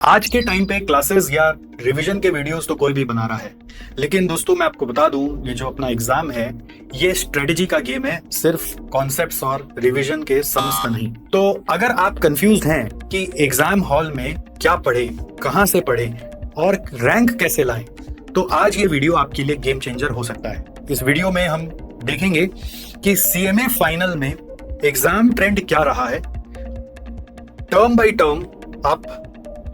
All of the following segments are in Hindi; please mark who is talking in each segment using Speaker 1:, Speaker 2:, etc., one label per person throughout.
Speaker 1: आज के टाइम पे क्लासेस या रिवीजन के वीडियोस तो कोई भी बना रहा है। लेकिन दोस्तों मैं आपको बता दूं, ये जो अपना एग्जाम है ये स्ट्रेटजी का गेम है, सिर्फ कॉन्सेप्ट्स और रिवीजन के सम्स का नहीं। तो अगर आप कंफ्यूज्ड हैं कि एग्जाम हॉल में क्या पढ़े, कहां से पढ़े और रैंक कैसे लाएं, तो आज ये वीडियो आपके लिए गेम चेंजर हो सकता है। इस वीडियो में हम देखेंगे कि सीएमए फाइनल में एग्जाम ट्रेंड क्या रहा है, टर्म बाय टर्म आप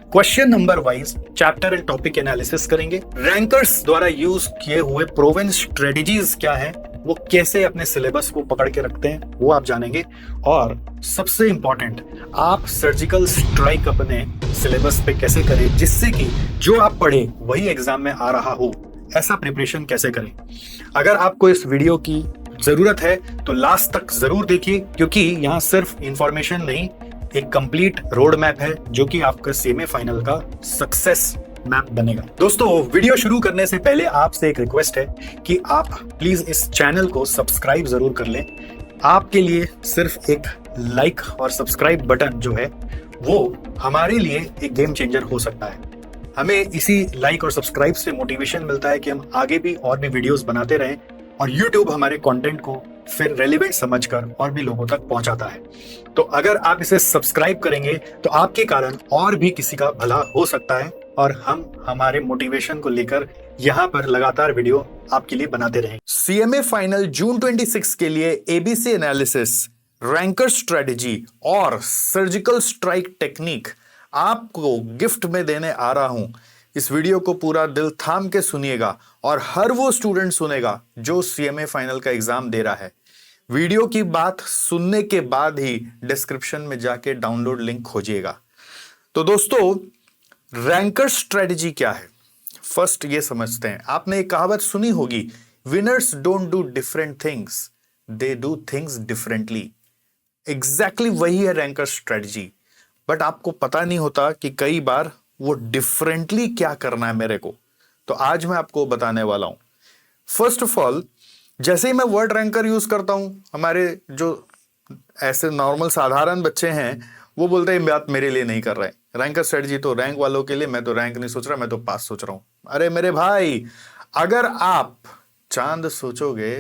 Speaker 1: question number wise chapter and topic analysis करेंगे। रैंकर्स द्वारा यूज किए हुए प्रोवन स्ट्रेटजीज क्या है, वो कैसे अपने सिलेबस को पकड़ के रखते हैं, वो आप जानेंगे। और सबसे इंपॉर्टेंट, आप सर्जिकल स्ट्राइक अपने सिलेबस पे कैसे करें जिससे कि जो आप पढ़े वही एग्जाम में आ रहा हो। ऐसा प्रिपरेशन कैसे करें। अगर आपको इस वीडियो की जरूरत है तो लास्ट तक जरूर देखिए, क्योंकि यहाँ सिर्फ इंफॉर्मेशन नहीं, एक कंप्लीट रोड मैप है जो कि आपका सेमीफाइनल का सक्सेस मैप बनेगा। दोस्तों वीडियो शुरू करने से पहले आपसे एक रिक्वेस्ट है कि आप प्लीज इस चैनल को सब्सक्राइब जरूर कर लें। आपके लिए सिर्फ एक लाइक और सब्सक्राइब बटन जो है वो हमारे लिए एक गेम चेंजर हो सकता है। हमें इसी लाइक और सब्सक्राइब से मोटिवेशन मिलता है कि हम आगे भी और भी वीडियोस बनाते रहें, और YouTube हमारे कंटेंट को फिर रेलिवेंट समझकर और भी लोगों तक पहुंचाता है। तो अगर आप इसे सब्सक्राइब करेंगे तो आपके कारण और भी किसी का भला हो सकता है, और हम हमारे मोटिवेशन को लेकर यहाँ पर लगातार वीडियो आपके लिए बनाते रहेंगे।
Speaker 2: सीएमए फाइनल जून 26 के लिए एबीसी एनालिसिस, रैंकर स्ट्रेटजी और सर्जिकल स्ट्राइक टेक्निक आपको गिफ्ट में देने आ रहा हूं। इस वीडियो को पूरा दिल थाम के सुनिएगा और हर वो स्टूडेंट सुनेगा जो सीएमए फाइनल का एग्जाम दे रहा है। वीडियो की बात सुनने के बाद ही डिस्क्रिप्शन में जाके डाउनलोड लिंक खोजिएगा। तो दोस्तों, रैंकर स्ट्रेटजी क्या है, फर्स्ट ये समझते हैं। आपने एक कहावत सुनी होगी, winners don't do different things, they do things differently. Exactly वही है रैंकर स्ट्रेटजी। बट आपको पता नहीं होता कि कई बार वो डिफरेंटली क्या करना है मेरे को। तो आज मैं आपको बताने वाला हूं। फर्स्ट ऑफ ऑल, जैसे ही मैं वर्ड रैंकर यूज करता हूं, हमारे जो ऐसे नॉर्मल साधारण बच्चे हैं वो बोलते हैं बात मेरे लिए नहीं कर रहे हैं। रैंकर स्ट्रेटजी तो रैंक वालों के लिए, मैं तो रैंक नहीं सोच रहा, मैं तो पास सोच रहा हूं। अरे मेरे भाई, अगर आप चांद सोचोगे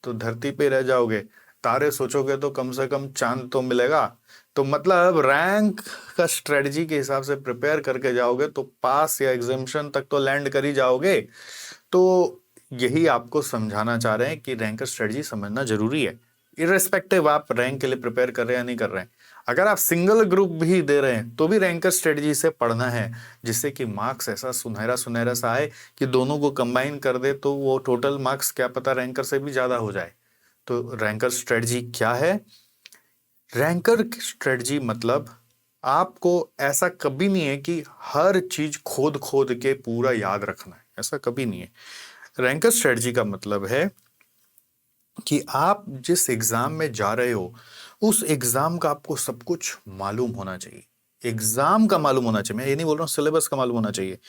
Speaker 2: तो धरती पे रह जाओगे, तारे सोचोगे तो कम से कम चांद तो मिलेगा। तो मतलब रैंक का स्ट्रेटजी के हिसाब से प्रिपेयर करके जाओगे तो पास या एग्जामिशन तक तो लैंड कर ही जाओगे। तो यही आपको समझाना चाह रहे हैं कि रैंकर स्ट्रेटजी समझना जरूरी है, इररिस्पेक्टिव आप रैंक के लिए प्रिपेयर कर रहे हैं या नहीं कर रहे हैं। अगर आप सिंगल ग्रुप भी दे रहे हैं तो भी रैंकर स्ट्रेटजी से पढ़ना है, जिससे कि मार्क्स ऐसा सुनहरा सुनहरा सा आए कि दोनों को कंबाइन कर दे तो वो टोटल मार्क्स क्या पता रैंकर से भी ज्यादा हो जाए। तो रैंकर स्ट्रेटजी क्या है? रैंकर स्ट्रेटजी मतलब आपको ऐसा कभी नहीं है कि हर चीज खोद खोद के पूरा याद रखना है, ऐसा कभी नहीं है। रैंकर स्ट्रेटजी का मतलब है कि आप जिस एग्जाम में जा रहे हो उस एग्जाम का आपको सब कुछ मालूम होना चाहिए। एग्जाम का मालूम होना चाहिए, मैं ये नहीं बोल रहा हूं सिलेबस का मालूम होना चाहिए।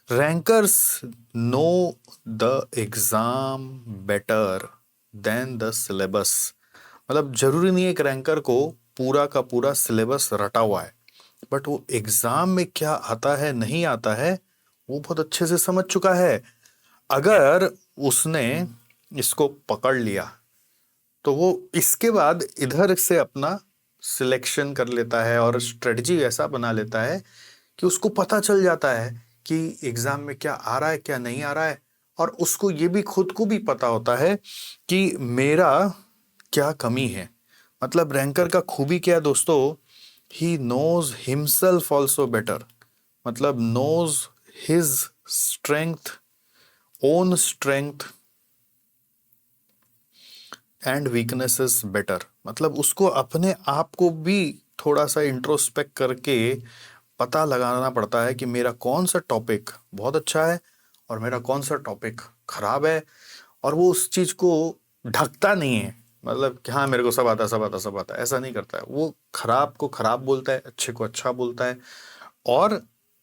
Speaker 2: Rankers know the exam better than the syllabus. मतलब जरूरी नहीं है एक रैंकर को पूरा का पूरा सिलेबस रटा हुआ है, बट वो एग्जाम में क्या आता है नहीं आता है वो बहुत अच्छे से समझ चुका है। अगर उसने इसको पकड़ लिया तो वो इसके बाद इधर से अपना सिलेक्शन कर लेता है और स्ट्रेटजी ऐसा बना लेता है कि उसको पता चल जाता है कि एग्जाम में क्या आ रहा है क्या नहीं आ रहा है। और उसको ये भी खुद को भी पता होता है कि मेरा क्या कमी है। मतलब रैंकर का खूबी क्या है दोस्तों, he knows himself also better. मतलब knows his strength, own strength and weaknesses better. मतलब उसको अपने आप को भी थोड़ा सा इंट्रोस्पेक्ट करके पता लगाना पड़ता है कि मेरा कौन सा टॉपिक बहुत अच्छा है और मेरा कौन सा टॉपिक खराब है। और वो उस चीज को ढकता नहीं है, मतलब कि हाँ मेरे को सब आता सब आता सब आता, ऐसा नहीं करता है। वो खराब को खराब बोलता है, अच्छे को अच्छा बोलता है, और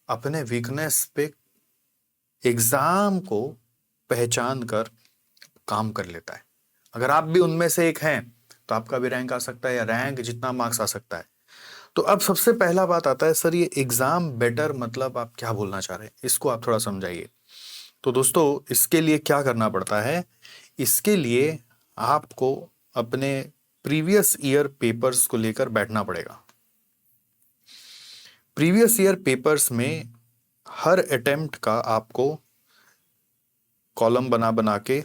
Speaker 2: अपने वीकनेस पे एग्जाम को पहचान कर काम कर लेता है। अगर आप भी उनमें से एक हैं तो आपका भी रैंक आ सकता है, या रैंक जितना मार्क्स आ सकता है। तो अब सबसे पहला बात आता है, सर ये एग्जाम बेटर मतलब आप क्या बोलना चाह रहे हैं, इसको आप थोड़ा समझाइए। तो दोस्तों इसके लिए क्या करना पड़ता है, इसके लिए आपको अपने प्रीवियस ईयर पेपर्स को लेकर बैठना पड़ेगा। प्रीवियस ईयर पेपर्स में हर अटेम्प्ट का आपको कॉलम बना बना के,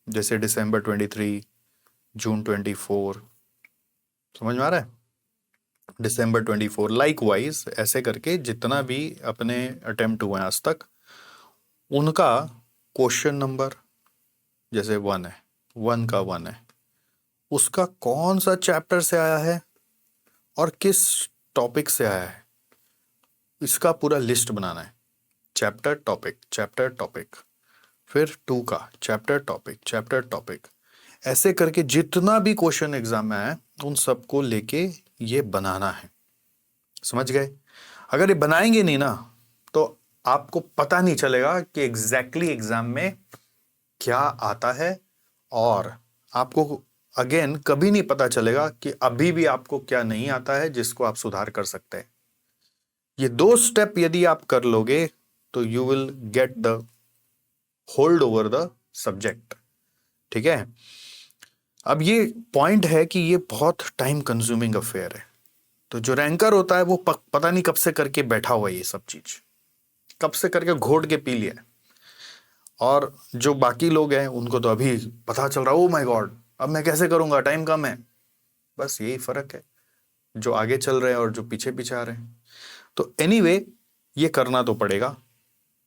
Speaker 2: जैसे दिसंबर 23, जून 24, समझ में आ रहा है, दिसंबर 24, लाइक वाइज ऐसे करके जितना भी अपने अटेम्प्ट हुए हैं आज तक, उनका क्वेश्चन नंबर जैसे 1 है, 1 का 1 है, उसका कौन सा चैप्टर से आया है और किस टॉपिक से आया है, इसका पूरा लिस्ट बनाना है। चैप्टर टॉपिक चैप्टर टॉपिक, फिर 2 का चैप्टर टॉपिक चैप्टर टॉपिक, ऐसे करके जितना भी क्वेश्चन एग्जाम में आया उन सबको लेके ये बनाना है। समझ गए? अगर ये बनाएंगे नहीं ना तो आपको पता नहीं चलेगा कि एग्जैक्टली एग्जाम में क्या आता है, और आपको अगेन कभी नहीं पता चलेगा कि अभी भी आपको क्या नहीं आता है जिसको आप सुधार कर सकते हैं। ये 2 स्टेप यदि आप कर लोगे तो you will get the hold over the subject. ठीक है, अब ये पॉइंट है कि ये बहुत टाइम कंज्यूमिंग अफेयर है। तो जो रैंकर होता है वो पता नहीं कब से करके बैठा हुआ है, ये सब चीज कब से करके घोट के पी लिया है, और जो बाकी लोग हैं उनको तो अभी पता चल रहा है, ओ माय गॉड अब मैं कैसे करूंगा, टाइम कम है। बस यही फर्क है, जो आगे चल रहे हैं और जो पीछे पीछे आ रहे हैं। तो एनीवे ये करना तो पड़ेगा।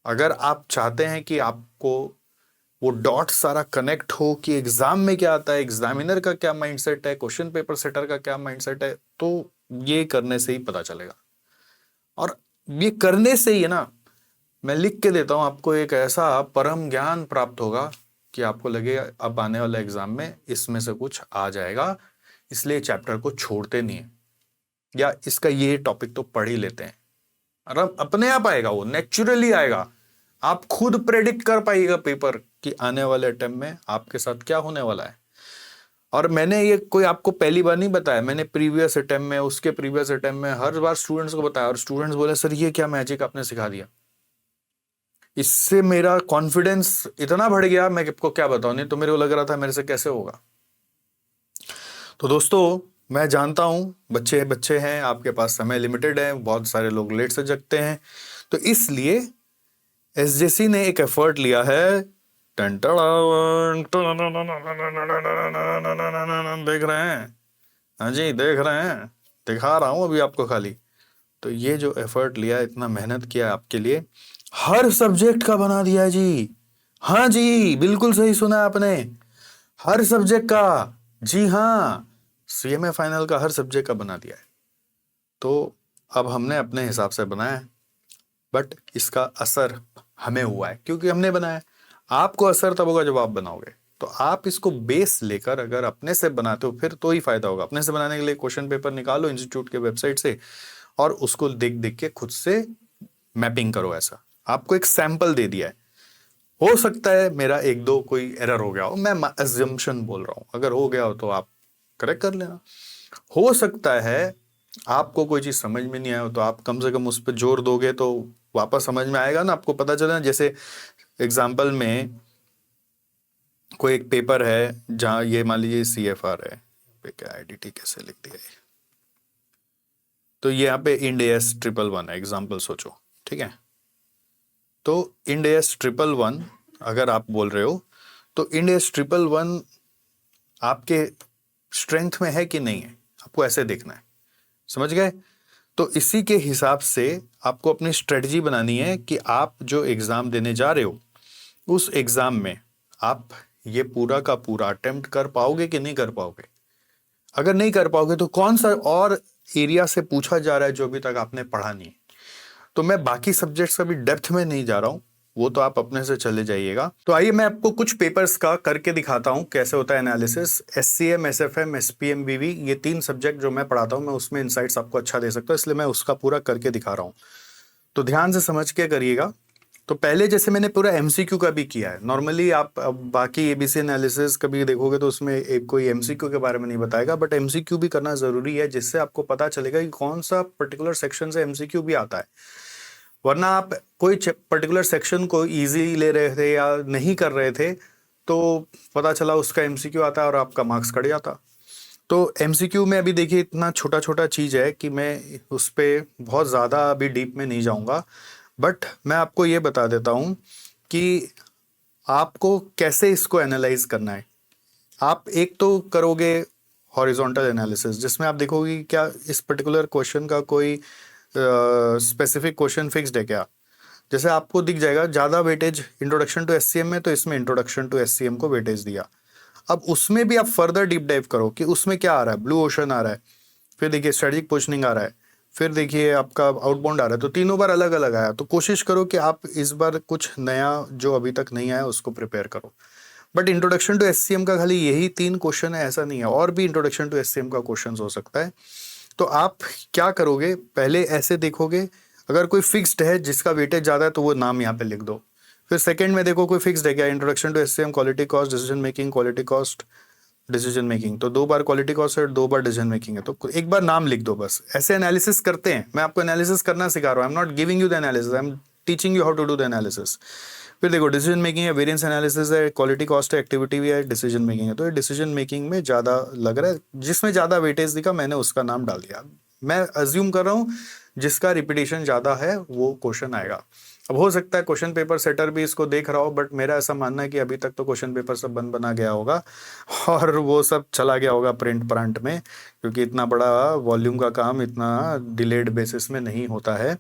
Speaker 2: अगर आप चाहते हैं कि आपको वो डॉट सारा कनेक्ट हो कि एग्जाम में क्या आता है, एग्जामिनर का क्या माइंडसेट है, क्वेश्चन पेपर सेटर का क्या माइंडसेट है, तो ये करने से ही पता चलेगा। और ये करने से ही है ना, मैं लिख के देता हूं आपको, एक ऐसा परम ज्ञान प्राप्त होगा कि आपको लगे अब आने वाला एग्जाम में इसमें से कुछ आ जाएगा, इसलिए चैप्टर को छोड़ते नहीं है, या इसका ये टॉपिक तो पढ़ ही लेते हैं। और अब अपने आप आएगा, वो नेचुरली आएगा, आप खुद प्रेडिक्ट कर पाइएगा पेपर कि आने वाले अटेम्प्ट में आपके साथ क्या होने वाला है। और मैंने ये कोई आपको पहली बार नहीं बताया, मैंने प्रीवियस अटेम्प्ट में, उसके प्रीवियस अटेम्प्ट में हर बार स्टूडेंट्स को बताया, और स्टूडेंट्स बोले सर ये क्या मैजिक आपने सिखा दिया। इससे मेरा कॉन्फिडेंस इतना बढ़ गया, मैं आपको क्या बताऊं, नहीं तो मेरे को लग रहा था मेरे से कैसे होगा। तो दोस्तों मैं जानता हूं बच्चे बच्चे हैं, आपके पास समय लिमिटेड है, बहुत सारे लोग लेट से जगते हैं, तो इसलिए एसजेसी ने एक एफर्ट लिया है। देख रहे हैं? हाँ जी देख रहे हैं, दिखा रहा हूं अभी आपको खाली। तो ये जो एफर्ट लिया, इतना मेहनत किया आपके लिए, हर सब्जेक्ट का बना दिया है जी। हाँ जी बिल्कुल सही सुना आपने, हर सब्जेक्ट का, जी हाँ, सीएमए फाइनल का हर सब्जेक्ट का बना दिया है। तो अब हमने अपने हिसाब से बनाया है, बट इसका असर हमें हुआ है क्योंकि हमने बनाया। आपको असर तब होगा जब आप बनाओगे। तो आप इसको बेस लेकर अगर अपने से बनाते हो फिर तो ही फायदा होगा। अपने से बनाने के लिए क्वेश्चन पेपर निकालो इंस्टीट्यूट के वेबसाइट से, और उसको देख देख के खुद से मैपिंग करो। ऐसा आपको एक सैंपल दे दिया है, हो सकता है मेरा 1-2 कोई एरर हो गया हो, मैं अजम्पशन बोल रहा हूं, अगर हो गया हो तो आप करेक्ट कर लेना। हो सकता है आपको कोई चीज समझ में नहीं आया हो, तो आप कम से कम उस पर जोर दोगे तो वापस समझ में आएगा ना, आपको पता चलेगा। जैसे एग्जाम्पल में कोई एक पेपर है जहां ये मान लीजिए CFR है, क्या IDT कैसे लिख दिया है, तो ये यहाँ पे इंड AS 111 है, एग्जाम्पल सोचो, ठीक है। तो इंड AS 111 अगर आप बोल रहे हो तो इंड AS 111 आपके स्ट्रेंथ में है कि नहीं है, आपको ऐसे देखना है, समझ गए। तो इसी के हिसाब से आपको अपनी स्ट्रेटजी बनानी है कि आप जो एग्जाम देने जा रहे हो उस एग्जाम में आप ये पूरा का पूरा अटेम्प्ट कर पाओगे कि नहीं कर पाओगे। अगर नहीं कर पाओगे तो कौन सा और एरिया से पूछा जा रहा है जो अभी तक आपने पढ़ा नहीं है। तो मैं बाकी सब्जेक्ट्स का भी डेप्थ में नहीं जा रहा हूं, वो तो आप अपने से चले जाइएगा। तो आइए मैं आपको कुछ पेपर्स का करके दिखाता हूं कैसे होता है analysis. SCM, SFM, SPM, BV, ये 3 सब्जेक्ट जो मैं पढ़ाता हूं, मैं उसमें इनसाइट्स आपको अच्छा दे सकता हूं, इसलिए मैं उसका पूरा करके दिखा रहा हूं। तो ध्यान से समझ के करिएगा तो पहले जैसे मैंने पूरा एमसीक्यू का भी किया है। नॉर्मली आप अब बाकी एबीसी एनालिसिस कभी देखोगे तो उसमें एक कोई एमसीक्यू के बारे में नहीं बताएगा, बट एमसीक्यू भी करना जरूरी है, जिससे आपको पता चलेगा कि कौन सा पर्टिकुलर सेक्शन से एमसीक्यू भी आता है। वरना आप कोई पर्टिकुलर सेक्शन को इजी ले रहे थे या नहीं कर रहे थे तो पता चला उसका एमसीक्यू आता है और आपका मार्क्स कट जाता। तो एमसीक्यू में अभी देखिए इतना छोटा छोटा चीज़ है कि मैं उस पर बहुत ज़्यादा अभी डीप में नहीं जाऊंगा, बट मैं आपको ये बता देता हूँ कि आपको कैसे इसको एनालाइज करना है। आप एक तो करोगे हॉरिजॉन्टल एनालिसिस, जिसमें आप देखोगे कि क्या इस पर्टिकुलर क्वेश्चन का कोई स्पेसिफिक क्वेश्चन फिक्स्ड है क्या। जैसे आपको दिख जाएगा ज़्यादा वेटेज इंट्रोडक्शन टू एससीएम में, तो इसमें इंट्रोडक्शन टू एससीएम को वेटेज दिया। अब उसमें भी आप फर्दर डीप डाइव करो कि उसमें क्या आ रहा है, ब्लू ओशन आ रहा है, फिर देखिए स्ट्रेटेजिक पोजिशनिंग आ रहा है, फिर देखिए आपका आउटबाउंड आ रहा है, तो तीनों बार अलग अलग आया। तो कोशिश करो कि आप इस बार कुछ नया जो अभी तक नहीं आया उसको प्रिपेयर करो। बट इंट्रोडक्शन टू एससीएम का खाली यही 3 क्वेश्चन है ऐसा नहीं है, और भी इंट्रोडक्शन टू एससीएम का क्वेश्चन हो सकता है। तो आप क्या करोगे, पहले ऐसे देखोगे अगर कोई फिक्स्ड है जिसका वेटेज ज़्यादा है तो वो नाम यहाँ पे लिख दो। फिर सेकंड में देखो कोई फिक्स्ड है क्या, introduction to SCM, quality cost, decision making, quality cost, decision making, तो 2 बार क्वालिटी कॉस्ट है, 2 बार डिसीजन मेकिंग है, तो एक बार नाम लिख दो बस। ऐसे एनालिसिस करते हैं, मैं आपको एनालिसिस करना सिखा रहा हूँ। I am not giving you the analysis, I am teaching you how to do the analysis. फिर देखो डिसीजन मेकिंग है, वेरिएंस एनालिसिस है, क्वालिटी कॉस्ट है, एक्टिविटी भी है, डिसीजन मेकिंग है। तो ये डिसीजन मेकिंग में ज़्यादा लग रहा है, जिसमें ज़्यादा वेटेज दिखा मैंने उसका नाम डाल दिया। मैं अज्यूम कर रहा हूँ जिसका रिपीटेशन ज़्यादा है वो क्वेश्चन आएगा। अब हो सकता है क्वेश्चन पेपर सेटर भी इसको देख रहा हो, बट मेरा ऐसा मानना है कि अभी तक तो क्वेश्चन पेपर सब बन बना गया होगा और वो सब चला गया होगा प्रिंट प्रांट में, क्योंकि इतना बड़ा वॉल्यूम का काम इतना डिलेड बेसिस में नहीं होता है।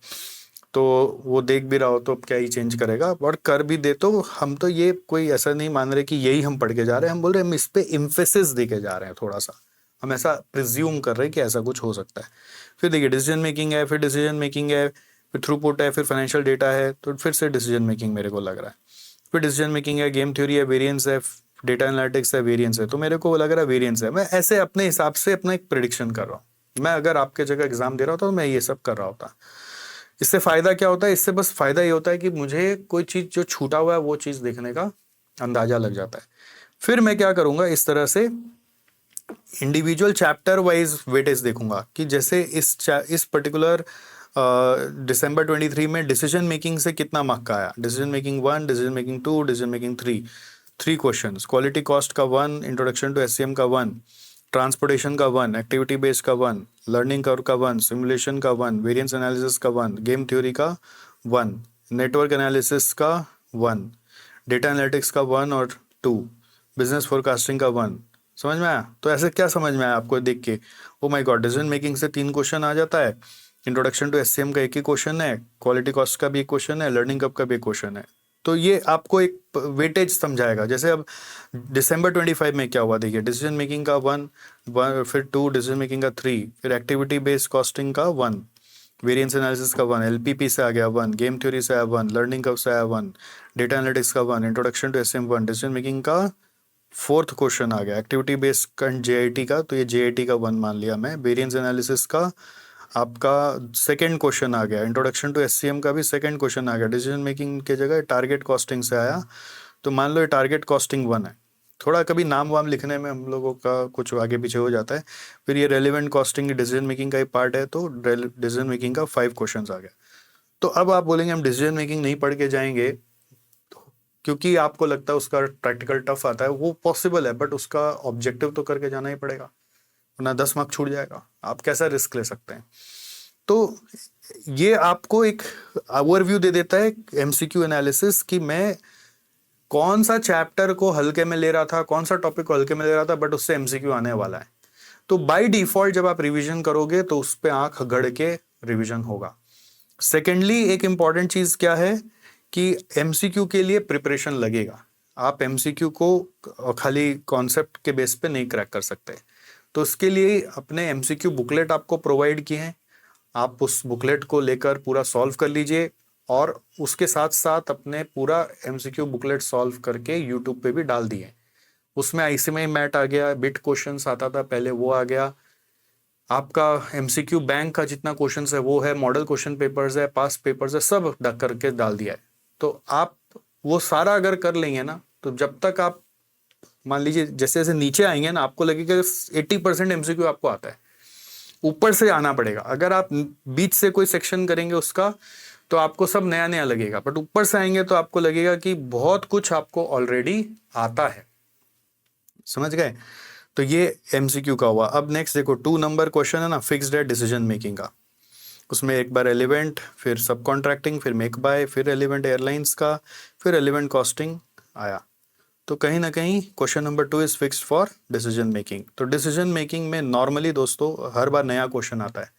Speaker 2: तो वो देख भी रहा हो तो क्या ही चेंज करेगा, और कर भी दे तो हम तो ये कोई ऐसा नहीं मान रहे कि यही हम पढ़ के जा रहे हैं, हम बोल रहे हैं हम इस पे इम्फेसिस दे के जा रहे हैं, थोड़ा सा हम ऐसा प्रिज्यूम कर रहे हैं कि ऐसा कुछ हो सकता है। फिर देखिए डिसीजन मेकिंग है, फिर डिसीजन मेकिंग है, फिर थ्रूपुट है, फिर फाइनेंशियल डेटा है, तो फिर से डिसीजन मेकिंग मेरे को लग रहा है। फिर डिसीजन मेकिंग है, गेम थ्योरी है, वेरिएंस है, डेटा एनालिटिक्स है, वेरिएंस है, तो मेरे को लग रहा है वेरिएंस है। मैं ऐसे अपने हिसाब से अपना एक प्रिडिक्शन कर रहा हूँ। मैं अगर आपके जगह एग्जाम दे रहा होता तो मैं ये सब कर रहा होता। इससे फायदा क्या होता है, इससे बस फायदा ये होता है कि मुझे कोई चीज जो छूटा हुआ है वो चीज देखने का अंदाजा लग जाता है। फिर मैं क्या करूंगा, इस तरह से इंडिविजुअल चैप्टर वाइज वेटेज देखूंगा कि जैसे इस पर्टिकुलर दिसंबर 23 में डिसीजन मेकिंग से कितना मार्क का आया, decision making 1, decision making 2, decision making 3 questions, quality cost का 1, इंट्रोडक्शन टू एससीएम का 1, ट्रांसपोर्टेशन का 1, एक्टिविटी बेस्ड का 1, लर्निंग कर्व का 1, सिमुलेशन का 1, वेरिएंस एनालिसिस का 1, गेम थ्योरी का 1, नेटवर्क एनालिसिस का 1, डेटा एनालिटिक्स का 1 और 2, बिजनेस फोरकास्टिंग का 1। समझ में आया? तो ऐसे क्या समझ में आया आपको देख के? Oh my God, decision making से 3 क्वेश्चन आ जाता है, इंट्रोडक्शन टू एससीएम का 1 ही क्वेश्चन है, क्वालिटी कॉस्ट का भी 1 क्वेश्चन है, लर्निंग कर्व का भी 1 क्वेश्चन है। तो ये आपको एक वेटेज समझाएगा। जैसे अब दिसंबर 25 में क्या हुआ देखिए, डिसीजन मेकिंग का 1, फिर 2, डिसीजन मेकिंग का 3, फिर एक्टिविटी बेस्ड कॉस्टिंग का 1, वेरिएंस एनालिसिस का 1, एलपीपी से आ गया 1, गेम थ्योरी से आया 1, लर्निंग कर्व से आया 1, डेटा एनालिटिक्स का 1, introduction to SCM 1, decision making का 4th क्वेश्चन आ गया, एक्टिविटी बेस्ड जेआईटी का, तो ये जेआईटी का 1 मान लिया मैं, वेरिएंस एनालिसिस का आपका 2nd क्वेश्चन आ गया, इंट्रोडक्शन टू एससीएम का भी 2nd क्वेश्चन आ गया, डिसीजन मेकिंग के जगह टारगेट कॉस्टिंग से आया, तो मान लो ये टारगेट कॉस्टिंग 1 है। थोड़ा कभी नाम वाम लिखने में हम लोगों का कुछ आगे पीछे हो जाता है। फिर ये रेलिवेंट कॉस्टिंग डिसीजन मेकिंग का ही पार्ट है, तो डिसीजन मेकिंग का 5 क्वेश्चन आ गया। तो अब आप बोलेंगे हम डिसीजन मेकिंग नहीं पढ़ के जाएंगे क्योंकि आपको लगता है उसका प्रैक्टिकल टफ आता है, वो पॉसिबल है, बट उसका ऑब्जेक्टिव तो करके जाना ही पड़ेगा, वरना 10 मार्क छूट जाएगा। आप कैसा रिस्क ले सकते हैं? तो ये आपको एक ओवरव्यू दे देता है एमसीक्यू एनालिसिस कि मैं कौन सा चैप्टर को हल्के में ले रहा था, कौन सा टॉपिक को हल्के में ले रहा था, बट उससे एमसीक्यू आने वाला है। तो बाय डिफॉल्ट जब आप रिवीजन करोगे तो उस पर आंख गड़ के रिवीजन होगा। सेकेंडली एक इंपॉर्टेंट चीज क्या है कि एमसीक्यू के लिए प्रिपरेशन लगेगा। आप एमसीक्यू को खाली कॉन्सेप्ट के बेस पे नहीं क्रैक कर सकते, तो उसके लिए अपने एमसीक्यू बुकलेट आपको प्रोवाइड किए हैं, आप उस बुकलेट को लेकर पूरा सॉल्व कर लीजिए, और उसके साथ साथ अपने पूरा एमसीक्यू बुकलेट सॉल्व करके यूट्यूब पे भी डाल दिए। उसमें आईसीएमआई मैट आ गया, बिट क्वेश्चंस आता था पहले वो आ गया, आपका एमसीक्यू बैंक का जितना क्वेश्चंस है वो है, मॉडल क्वेश्चन पेपर्स है, पास्ट पेपर्स है, सब करके डाल दिया है। तो आप वो सारा अगर कर लेंगे ना, तो जब तक आप मान लीजिए जैसे जैसे नीचे आएंगे ना, आपको लगेगा 80% एमसीक्यू आपको आता है। ऊपर से आना पड़ेगा। अगर आप बीच से कोई सेक्शन करेंगे उसका, तो आपको सब नया नया लगेगा, बट ऊपर से आएंगे तो आपको लगेगा कि बहुत कुछ आपको ऑलरेडी आता है। समझ गए? तो ये एमसीक्यू का हुआ। अब नेक्स्ट देखो 2 नंबर क्वेश्चन है ना, फिक्स्ड है डिसीजन मेकिंग का। उसमें एक बार एलिवेंट, फिर सब कॉन्ट्रैक्टिंग, फिर मेक बाय, फिर एलिवेंट एयरलाइंस का, फिर एलिवेंट कॉस्टिंग आया। तो कहीं ना कहीं question number 2 is fixed for decision making. तो डिसीजन मेकिंग में नॉर्मली दोस्तों हर बार नया क्वेश्चन आता है।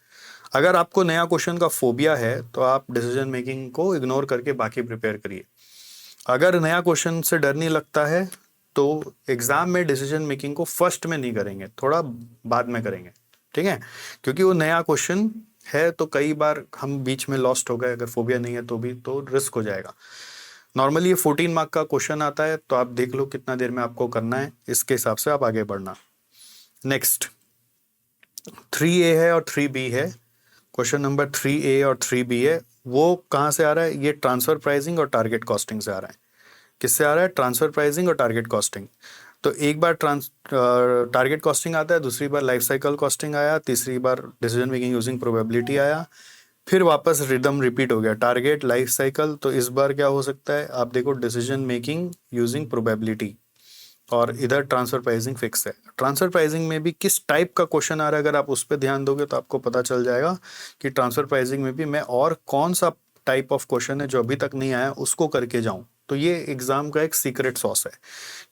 Speaker 2: अगर आपको नया क्वेश्चन का फोबिया है तो आप डिसीजन मेकिंग को इग्नोर करके बाकी प्रिपेयर करिए। अगर नया क्वेश्चन से डर नहीं लगता है तो एग्जाम में डिसीजन मेकिंग को फर्स्ट में नहीं करेंगे, थोड़ा बाद में करेंगे, ठीक है? क्योंकि वो नया क्वेश्चन है तो कई बार हम बीच में लॉस्ट हो गए, अगर फोबिया नहीं है तो भी तो रिस्क हो जाएगा। नॉर्मली ये 14 मार्क का क्वेश्चन आता है, तो आप देख लो कितना देर में आपको करना है, इसके हिसाब से आप आगे बढ़ना। नेक्स्ट 3A है और 3B है। क्वेश्चन नंबर 3A और 3B है, वो कहाँ से आ रहा है? ये ट्रांसफर प्राइसिंग और टारगेट कॉस्टिंग से आ रहा है। किससे आ रहा है? ट्रांसफर प्राइसिंग और टारगेट कॉस्टिंग। तो एक बार टारगेट कॉस्टिंग आता है, दूसरी बार लाइफ साइकिल कॉस्टिंग आया, तीसरी बार डिसीजन मेकिंग यूजिंग प्रोबेबिलिटी आया, फिर वापस रिदम रिपीट हो गया, टारगेट, लाइफ साइकिल। तो इस बार क्या हो सकता है? आप देखो डिसीजन मेकिंग यूजिंग प्रोबेबिलिटी, और इधर ट्रांसफर प्राइसिंग फिक्स है। ट्रांसफर प्राइसिंग में भी किस टाइप का क्वेश्चन आ रहा है, अगर आप उस पर ध्यान दोगे तो आपको पता चल जाएगा कि ट्रांसफर प्राइसिंग में भी मैं और कौन सा टाइप ऑफ क्वेश्चन है जो अभी तक नहीं आया उसको करके जाऊं। तो ये एग्जाम का एक सीक्रेट सॉस है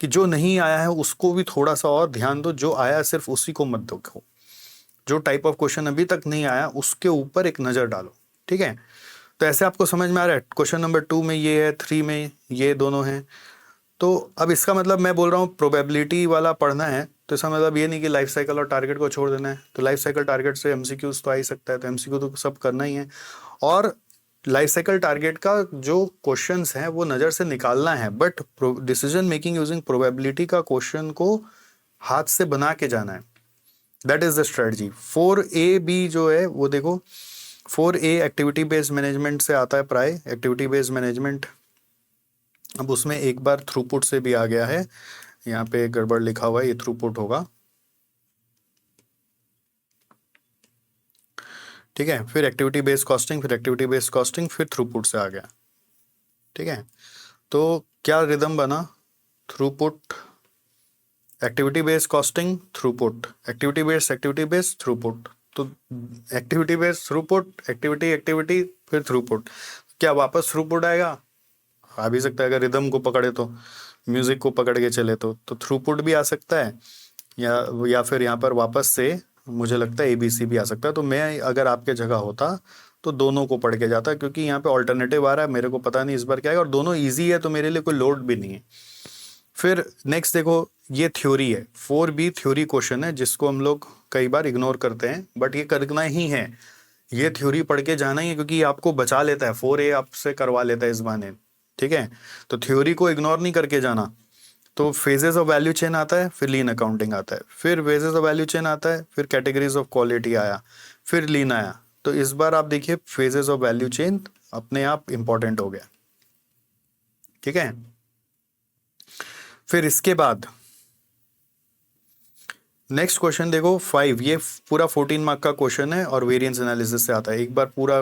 Speaker 2: कि जो नहीं आया है उसको भी थोड़ा सा और ध्यान दो, जो आया सिर्फ उसी को मत देखो। जो टाइप ऑफ क्वेश्चन अभी तक नहीं आया उसके ऊपर एक नजर डालो, ठीक है? तो ऐसे आपको समझ में आ रहा है? क्वेश्चन नंबर 2 में ये है, 3 में ये दोनों हैं। तो अब इसका मतलब मैं बोल रहा हूँ प्रोबेबिलिटी वाला पढ़ना है, तो इसका मतलब ये नहीं कि लाइफ साइकिल और टारगेट को छोड़ देना है। तो लाइफ साइकिल टारगेट से एमसीक्यूज तो आ ही सकता है, तो एमसीक्यू तो सब करना ही है। और लाइफ साइकिल टारगेट का जो क्वेश्चंस हैं वो नज़र से निकालना है, but decision making using probability का क्वेश्चन को हाथ से बना के जाना है। That is the strategy. 4A जो है वो देखो, 4A एक्टिविटी बेस्ड मैनेजमेंट से आता है, प्राय एक्टिविटी बेस्ड मैनेजमेंट। अब उसमें एक बार थ्रूपुट से भी आ गया है, यहाँ पे गड़बड़ लिखा हुआ है, ये थ्रूपुट होगा, ठीक है? फिर एक्टिविटी बेस्ड कॉस्टिंग, फिर एक्टिविटी बेस्ड कॉस्टिंग, फिर थ्रूपुट से आ गया, ठीक है? तो क्या रिदम बना? Throughput, activity based costing, throughput, activity based throughput. तो activity based throughput, activity activity, फिर थ्रूपुट। क्या वापस थ्रूपुट आएगा? आ भी सकता है, अगर रिदम को पकड़े तो, म्यूजिक को पकड़ के चले तो थ्रूपुट भी आ सकता है, या फिर यहाँ पर वापस से मुझे लगता है ABC भी आ सकता है। तो मैं अगर आपके जगह होता तो दोनों को पढ़ के जाता, क्योंकि यहाँ पे ऑल्टरनेटिव आ रहा है, मेरे को पता नहीं इस बार क्या है, और दोनों ईजी है तो मेरे लिए कोई लोड भी नहीं है। फिर नेक्स्ट देखो, ये थ्योरी है, 4B थ्योरी क्वेश्चन है, जिसको हम लोग कई बार इग्नोर करते हैं, बट ये करना ही है, ये थ्योरी पढ़ के जाना ही है, क्योंकि ये आपको बचा लेता है, 4A आपसे करवा लेता है इस बहाने, ठीक है? तो थ्योरी को इग्नोर नहीं करके जाना। तो फेजेस ऑफ वैल्यू चेन आता है, फिर लीन अकाउंटिंग आता है, फिर फेजेस ऑफ वैल्यू चेन आता है, फिर कैटेगरीज ऑफ क्वालिटी आया, फिर लीन आया। तो इस बार आप देखिए फेजेस ऑफ वैल्यू चेन अपने आप इंपॉर्टेंट हो गया, ठीक है? फिर इसके बाद नेक्स्ट क्वेश्चन देखो 5, ये पूरा 14 मार्क का क्वेश्चन है और वेरिएंस एनालिसिस से आता है। एक बार पूरा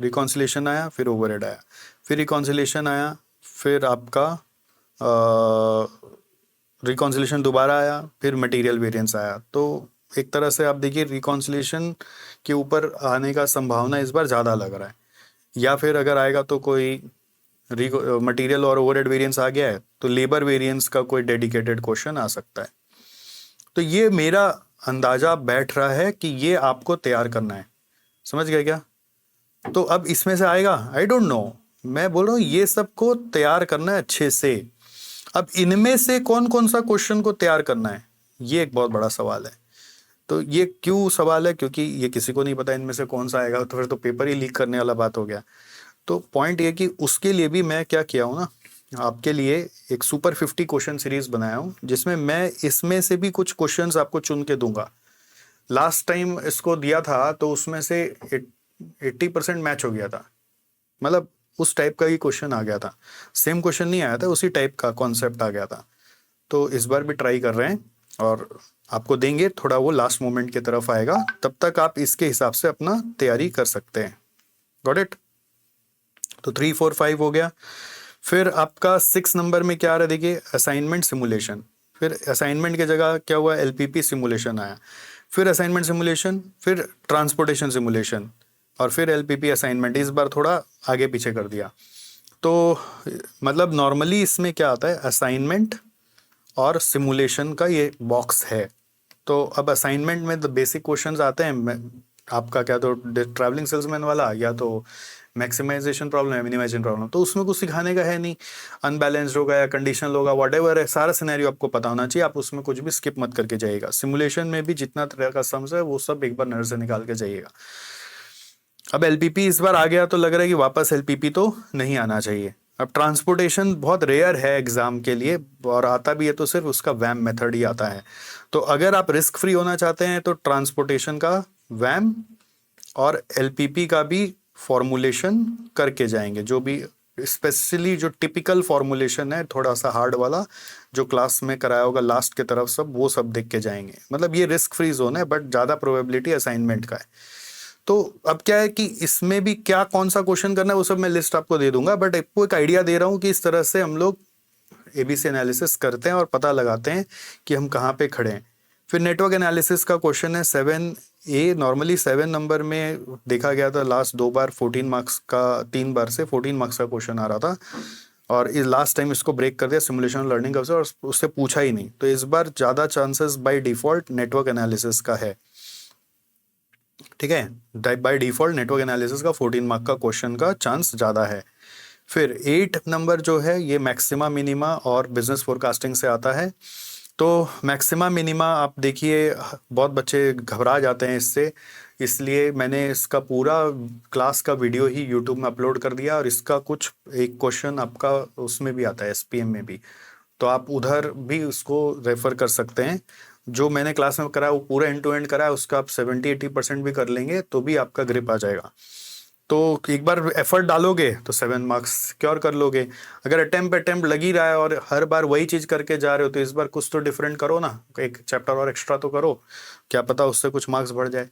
Speaker 2: रिकॉन्सिलेशन आया, फिर ओवरहेड आया, फिर रिकॉन्सिलेशन आया, फिर आपका रिकॉन्सिलेशन दोबारा आया, फिर मटेरियल वेरिएंस आया। तो एक तरह से आप देखिए रिकॉन्सिलेशन के ऊपर आने का संभावना इस बार ज़्यादा लग रहा है, या फिर अगर आएगा तो कोई मटेरियल और ओवरहेड वेरिएंस आ गया है तो लेबर वेरिएंस का कोई डेडिकेटेड क्वेश्चन आ सकता है। तो ये मेरा अंदाजा बैठ रहा है कि ये आपको तैयार करना है, समझ गए क्या? तो अब इसमें से आएगा, आई डोंट नो, मैं बोल रहा हूँ ये सबको तैयार करना है अच्छे से। अब इनमें से कौन कौन सा क्वेश्चन को तैयार करना है, ये एक बहुत बड़ा सवाल है। तो ये क्यों सवाल है? क्योंकि ये किसी को नहीं पता इनमें से कौन सा आएगा, तो फिर तो पेपर ही लीक करने वाला बात हो गया। तो पॉइंट ये कि उसके लिए भी मैं क्या किया हूँ ना, आपके लिए एक सुपर 50 क्वेश्चन सीरीज बनाया हूँ, जिसमें मैं इसमें से भी कुछ क्वेश्चंस आपको चुन के दूंगा। लास्ट टाइम इसको दिया था तो उसमें से 80% मैच हो गया था, मतलब उस टाइप का ही क्वेश्चन आ गया था, सेम क्वेश्चन नहीं आया था, उसी टाइप का कॉन्सेप्ट आ गया था। तो इस बार भी ट्राई कर रहे हैं और आपको देंगे, थोड़ा वो लास्ट मोमेंट की तरफ आएगा, तब तक आप इसके हिसाब से अपना तैयारी कर सकते हैं। Got it? तो 3 4 5 हो गया। फिर आपका 6 नंबर में क्या आ रहा है, देखिए असाइनमेंट सिमुलेशन। फिर असाइनमेंट की जगह क्या हुआ, एलपीपी सिमुलेशन आया, फिर असाइनमेंट सिमुलेशन, फिर ट्रांसपोर्टेशन सिमुलेशन, और फिर एलपीपी असाइनमेंट। इस बार थोड़ा आगे पीछे कर दिया। तो मतलब नॉर्मली इसमें क्या आता है, असाइनमेंट और सिमुलेशन का ये बॉक्स है। तो अब असाइनमेंट में द बेसिक क्वेश्चंस आते हैं आपका, क्या तो ट्रैवलिंग सेल्समैन वाला, या तो मैक्सिमाइजेशन प्रॉब्लम है, मिनिमाइजेशन प्रॉब्लम, तो उसमें कुछ सिखाने का है नहीं। अनबैलेंस्ड होगा या कंडीशनल होगा, व्हाटएवर है, सारा सिनेरियो आपको पता होना चाहिए, आप उसमें कुछ भी स्किप मत करके जाइएगा। सिमुलेशन में भी जितना तरह का सम्स है वो सब एक बार नजर से निकाल के जाइएगा। अब एलपीपी इस बार आ गया तो लग रहा है कि वापस एलपीपी तो नहीं आना चाहिए। अब ट्रांसपोर्टेशन बहुत रेयर है एग्जाम के लिए, और आता भी है तो सिर्फ उसका वैम मेथड ही आता है। तो अगर आप रिस्क फ्री होना चाहते हैं तो ट्रांसपोर्टेशन का वैम और एलपीपी का भी फॉर्मुलेशन करके जाएंगे, जो भी स्पेशली जो टिपिकल फॉर्मुलेशन है थोड़ा सा हार्ड वाला, जो क्लास में कराया होगा लास्ट की तरफ, सब वो सब देख के जाएंगे। मतलब ये रिस्क फ्री जोन है, बट ज़्यादा प्रोबेबिलिटी असाइनमेंट का है। तो अब क्या है कि इसमें भी क्या कौन सा क्वेश्चन करना है वो सब मैं लिस्ट आपको दे दूंगा, बट आपको एक आइडिया दे रहा हूँ कि इस तरह से हम लोग एबीसी एनालिसिस करते हैं और पता लगाते हैं कि हम कहाँ पे खड़े हैं। फिर नेटवर्क एनालिसिस का क्वेश्चन है 7A। नॉर्मली 7 नंबर में देखा गया था लास्ट 2 बार 14 मार्क्स का, 3 बार से 14 मार्क्स का क्वेश्चन आ रहा था, और इस लास्ट टाइम इसको ब्रेक कर दिया सिमुलेशन लर्निंग कर्व से, और उससे पूछा ही नहीं। तो इस बार ज़्यादा chances by default network analysis का है। ठीक है, बाय डिफॉल्ट नेटवर्क एनालिसिस का 14 मार्क का क्वेश्चन का चांस ज़्यादा है। फिर 8 नंबर जो है ये मैक्सिमा मिनिमा और बिजनेस फोरकास्टिंग से आता है। तो मैक्सिमा मिनिमा आप देखिए, बहुत बच्चे घबरा जाते हैं इससे, इसलिए मैंने इसका पूरा क्लास का वीडियो ही यूट्यूब में अपलोड कर दिया, और इसका कुछ एक क्वेश्चन आपका उसमें भी आता है, एसपीएम में भी, तो आप उधर भी उसको रेफर कर सकते हैं। जो मैंने क्लास में कराया वो पूरा एंड टू एंड कराया, उसका आप 70-80% भी कर लेंगे तो भी आपका ग्रिप आ जाएगा। तो एक बार एफर्ट डालोगे तो 7 मार्क्स सिक्योर कर लोगे। अगर अटेम्प्ट लग ही रहा है और हर बार वही चीज़ करके जा रहे हो, तो इस बार कुछ तो डिफरेंट करो ना, एक चैप्टर और एक्स्ट्रा तो करो, क्या पता उससे कुछ मार्क्स बढ़ जाए।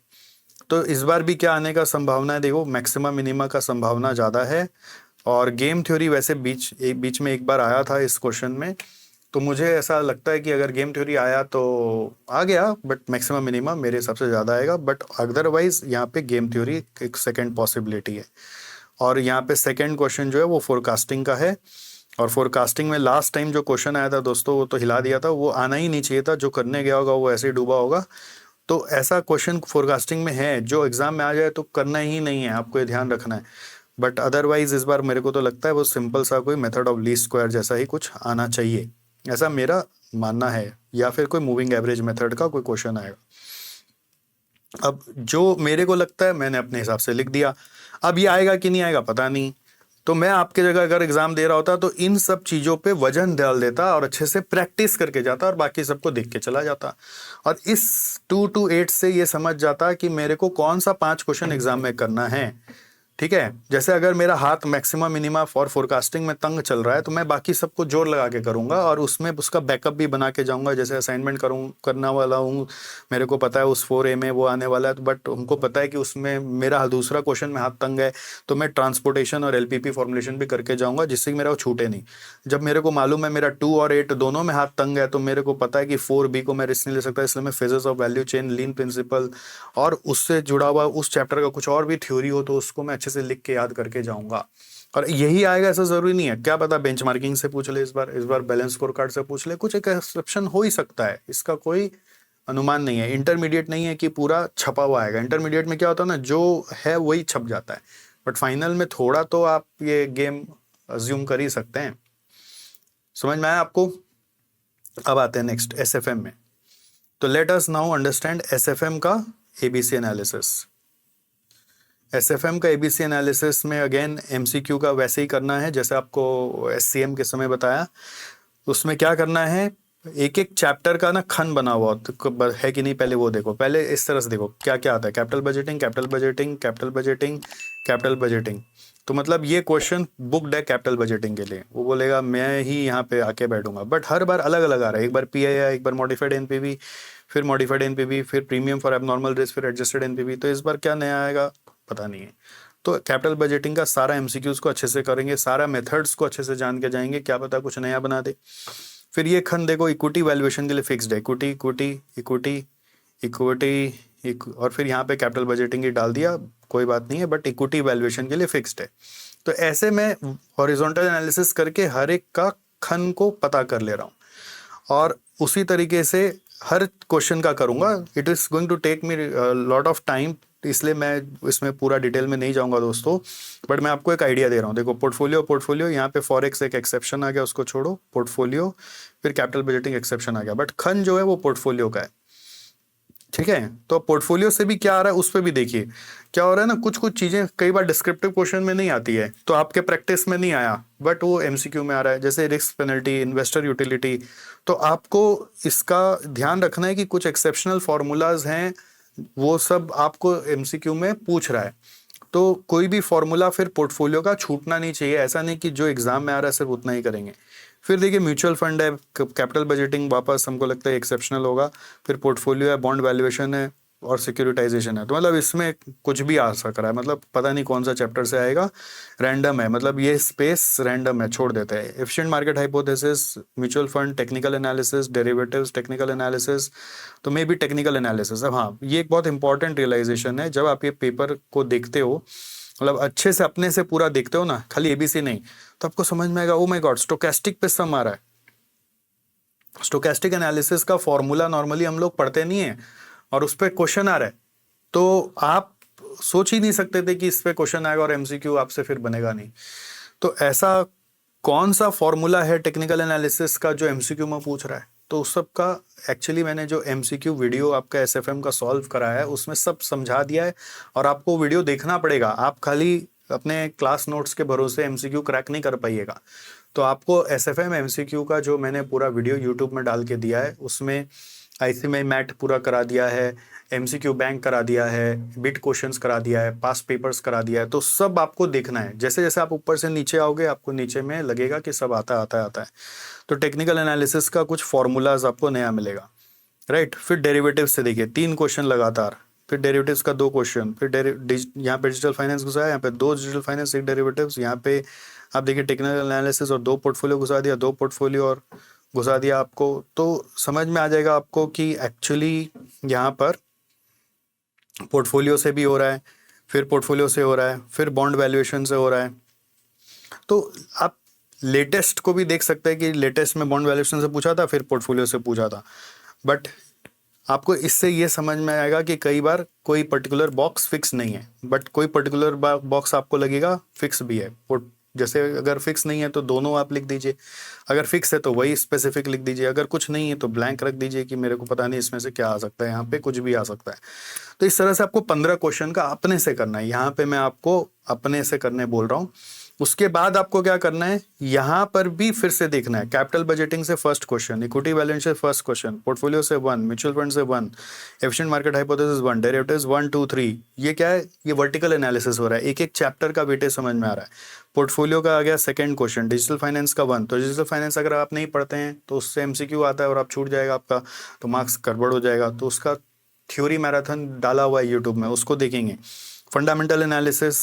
Speaker 2: तो इस बार भी क्या आने का संभावना है, देखो मैक्सिमम मिनिमा का संभावना ज़्यादा है। और गेम थ्योरी वैसे बीच में एक बार आया था इस क्वेश्चन में, तो मुझे ऐसा लगता है कि अगर गेम थ्योरी आया तो आ गया, बट मैक्सिमम मिनिमम मेरे हिसाब से ज़्यादा आएगा। बट अदरवाइज यहाँ पे गेम थ्योरी एक सेकंड पॉसिबिलिटी है। और यहाँ पे सेकंड क्वेश्चन जो है वो फोरकास्टिंग का है, और फोरकास्टिंग में लास्ट टाइम जो क्वेश्चन आया था दोस्तों वो तो हिला दिया था, वो आना ही नहीं चाहिए था। जो करने गया होगा वो ऐसे ही डूबा होगा। तो ऐसा क्वेश्चन फोरकास्टिंग में है जो एग्जाम में आ जाए तो करना ही नहीं है, आपको ये ध्यान रखना है। बट अदरवाइज इस बार मेरे को तो लगता है वो सिंपल सा कोई मेथड ऑफ लीस्ट स्क्वायर जैसा ही कुछ आना चाहिए, ऐसा मेरा मानना है, या फिर कोई मूविंग एवरेज मेथड का कोई क्वेश्चन आएगा। अब जो मेरे को लगता है मैंने अपने हिसाब से लिख दिया, अब ये आएगा कि नहीं आएगा पता नहीं। तो मैं आपके जगह अगर एग्जाम दे रहा होता तो इन सब चीज़ों पे वजन डाल देता और अच्छे से प्रैक्टिस करके जाता और बाकी सबको देख के चला जाता, और इस 2 to 8 से ये समझ जाता कि मेरे को कौन सा 5 क्वेश्चन एग्जाम में करना है। ठीक है, जैसे अगर मेरा हाथ मैक्सिमम मिनिमा फॉर फोरकास्टिंग में तंग चल रहा है तो मैं बाकी सबको जोर लगा के करूंगा और उसमें उसका बैकअप भी बना के जाऊंगा। जैसे असाइनमेंट करना वाला हूँ, मेरे को पता है उस 4A में वो आने वाला है, तो बट हमको पता है कि उसमें मेरा दूसरा क्वेश्चन में हाथ तंग है, तो मैं ट्रांसपोर्टेशन और एलपीपी फॉर्मुलेशन भी करके जाऊंगा जिससे कि मेरा वो छूटे नहीं। जब मेरे को मालूम है मेरा 2 और 8 दोनों में हाथ तंग है, तो मेरे को पता है कि 4B को मैं रिस्क नहीं ले सकता, इसलिए मैं phases of value chain, lean principle और उससे जुड़ा हुआ उस चैप्टर का कुछ और भी थ्योरी हो तो उसको मैं अच्छे से लिख के याद करके जाऊंगा। और यही आएगा ऐसा जरूरी नहीं है, क्या पता बेंचमार्किंग से पूछ ले, इस बार बैलेंस स्कोर कार्ड से पूछ ले, कुछ एक एक्सेप्शन हो ही सकता है, इसका कोई अनुमान नहीं है। इंटरमीडिएट नहीं है कि पूरा छपा हुआ आएगा, इंटरमीडिएट में क्या होता है ना, जो है वही छप जाता है, बट फाइनल में थोड़ा तो आप ये गेम अज्यूम कर ही सकते हैं। समझ में आया आपको? अब आते हैं नेक्स्ट एसएफएम में। तो let us now understand SFM का एबीसी एनालिसिस। एसएफएम का एबीसी एनालिसिस में अगेन एमसीक्यू का वैसे ही करना है जैसे आपको एससीएम के समय बताया। उसमें क्या करना है, एक एक चैप्टर का ना खंड बना हुआ है कि नहीं, पहले वो देखो। पहले इस तरह से देखो क्या क्या आता है, capital budgeting, capital budgeting, capital budgeting, capital budgeting. तो मतलब ये क्वेश्चन बुक्ड है कैपिटल बजटिंग के लिए, वो बोलेगा मैं ही यहाँ पे आके बैठूंगा, बट हर बार अलग अलग आ रहा है, एक बार पीआईआई, एक बार मॉडिफाइड एनपीवी, फिर मॉडिफाइड एनपीवी, फिर प्रीमियम फॉर एबनॉर्मल रिस्क, फिर एडजस्टेड एनपीवी। तो इस बार क्या नया आएगा पता नहीं है। तो कैपिटल बजटिंग का सारा एमसीक्यूज को अच्छे से करेंगे, सारा मेथड्स को अच्छे से जान के जाएंगे, क्या पता कुछ नया बना दे। फिर ये खंड देखो, इक्विटी वैल्यूएशन के लिए फिक्स्ड है, इक्विटी इक्विटी इक्विटी इक्विटी, और फिर यहाँ पे कैपिटल बजटिंग ही डाल दिया, कोई बात नहीं है, बट इक्विटी वैल्यूएशन के लिए फिक्स्ड है। तो ऐसे मैं हॉरिजॉन्टल एनालिसिस करके हर एक का खंड को पता कर ले रहा हूँ, और उसी तरीके से हर क्वेश्चन का करूँगा। It is going to take me lot of time, इसलिए मैं इसमें पूरा डिटेल में नहीं जाऊंगा दोस्तों, बट मैं आपको एक आइडिया दे रहा हूँ। देखो पोर्टफोलियो यहाँ पे फॉरेक्स एक एक्सेप्शन आ गया, उसको छोड़ो, पोर्टफोलियो, फिर कैपिटल बजटिंग एक्सेप्शन आ गया, बट खंड जो है वो पोर्टफोलियो का है, ठीक है। तो पोर्टफोलियो से भी क्या आ रहा है उस पर भी देखिए क्या हो रहा है ना, कुछ कुछ चीजें कई बार डिस्क्रिप्टिव क्वेश्चन में नहीं आती है, तो आपके प्रैक्टिस में नहीं आया, बट वो एमसीक्यू में आ रहा है, जैसे रिस्क पेनल्टी, इन्वेस्टर यूटिलिटी। तो आपको इसका ध्यान रखना है कि कुछ एक्सेप्शनल फॉर्मूलाज हैं, वो सब आपको एमसीक्यू में पूछ रहा है, तो कोई भी फॉर्मूला फिर पोर्टफोलियो का छूटना नहीं चाहिए। ऐसा नहीं कि जो एग्जाम में आ रहा है सिर्फ उतना ही करेंगे। फिर देखिए म्यूचुअल फंड है, कैपिटल बजटिंग वापस हमको लगता है एक्सेप्शनल होगा, फिर पोर्टफोलियो है, बॉन्ड वैल्यूएशन है, और सिक्योरिटाइजेशन है। तो मतलब इसमें कुछ भी आ सक रहा है, मतलब पता नहीं कौन सा चैप्टर से आएगा, रैंडम है, मतलब ये स्पेस रैंडम है, छोड़ देते हैं। Efficient market hypothesis, mutual fund, technical analysis, derivatives, technical analysis, तो मे बी टेक्निकल एनालिसिस। अब हाँ, ये एक बहुत इंपॉर्टेंट रियलाइजेशन है, जब आप ये पेपर को देखते हो, मतलब अच्छे से अपने से पूरा देखते हो ना, खाली एबीसी नहीं, तो आपको समझ में आएगा, ओ माय गॉड स्टोकेस्टिक पे सम आ रहा है। स्टोकेस्टिक एनालिसिस का फॉर्मूला नॉर्मली हम लोग पढ़ते नहीं है, और उस पर क्वेश्चन आ रहा है, तो आप सोच ही नहीं सकते थे कि इस पे क्वेश्चन आएगा और एमसीक्यू आपसे फिर बनेगा नहीं। तो ऐसा कौन सा फॉर्मूला है टेक्निकल एनालिसिस का जो एमसीक्यू में पूछ रहा है? तो उस सब का एक्चुअली मैंने जो एमसीक्यू वीडियो आपका एसएफएम का सॉल्व कराया है उसमें सब समझा दिया है, और आपको वीडियो देखना पड़ेगा। आप खाली अपने क्लास नोट्स के भरोसे एमसीक्यू क्रैक नहीं कर पाइएगा। तो आपको एसएफएम एमसीक्यू का जो मैंने पूरा वीडियो यूट्यूब में डाल के दिया है, उसमें आईसीएमआई मैट पूरा करा दिया है, एमसीक्यू बैंक करा दिया है, बिट क्वेश्चंस करा दिया है, पास्ट पेपर्स करा दिया है। तो सब आपको देखना है, जैसे जैसे आप ऊपर से नीचे आओगे आपको नीचे में लगेगा कि सब आता है। तो टेक्निकल एनालिसिस का कुछ फॉर्मूलाज आपको नया मिलेगा, राइट। फिर डेरिवेटिव से देखिए 3 क्वेश्चन लगातार, फिर डेरिवेटिव्स का 2 क्वेश्चन, फिर यहाँ पे डिजिटल फाइनेंस घुसा है, यहाँ पे 2 डिजिटल फाइनेंस, 1 डेरिवेटिव्स, यहाँ पे आप देखिए टेक्निकल एनालिसिस और 2 पोर्टफोलियो घुसा दिया, 2 पोर्टफोलियो और घुसा दिया आपको। तो समझ में आ जाएगा आपको कि एक्चुअली यहाँ पर पोर्टफोलियो से भी हो रहा है, फिर पोर्टफोलियो से हो रहा है, फिर बॉन्ड वैल्यूएशन से हो रहा है। तो आप लेटेस्ट को भी देख सकते हैं कि लेटेस्ट में बॉन्ड वैल्यूएशन से पूछा था, फिर पोर्टफोलियो से पूछा था, बट आपको इससे ये समझ में आएगा कि कई बार कोई पर्टिकुलर बॉक्स फिक्स नहीं है, बट कोई पर्टिकुलर बॉक्स आपको लगेगा फिक्स भी है। जैसे अगर फिक्स नहीं है तो दोनों आप लिख दीजिए, अगर फिक्स है तो वही स्पेसिफिक लिख दीजिए, अगर कुछ नहीं है तो ब्लैंक रख दीजिए कि मेरे को पता नहीं इसमें से क्या आ सकता है, यहाँ पे कुछ भी आ सकता है। तो इस तरह से आपको 15 क्वेश्चन का अपने से करना है, यहाँ पे मैं आपको अपने से करने बोल रहा हूँ। उसके बाद आपको क्या करना है, यहाँ पर भी फिर से देखना है, कैपिटल बजटिंग से फर्स्ट क्वेश्चन, इक्विटी बैलेंस से फर्स्ट क्वेश्चन, पोर्टफोलियो से 1, म्यूचुअल फंड से 1, एफिशिएंट मार्केट हाइपोथेसिस 1, डेरिवेटिव्स 1 2 3। ये क्या है, ये वर्टिकल एनालिसिस हो रहा है, एक एक चैप्टर का वेटेज समझ में आ रहा है। पोर्टफोलियो का आ गया सेकंड क्वेश्चन, डिजिटल फाइनेंस का 1, तो डिजिटल फाइनेंस अगर आप नहीं पढ़ते हैं तो उससे एमसीक्यू आता है और आप छूट जाएगा आपका, तो मार्क्स गड़बड़ हो जाएगा। तो उसका थ्योरी मैराथन डाला हुआ है यूट्यूब में, उसको देखेंगे। फंडामेंटल एनालिसिस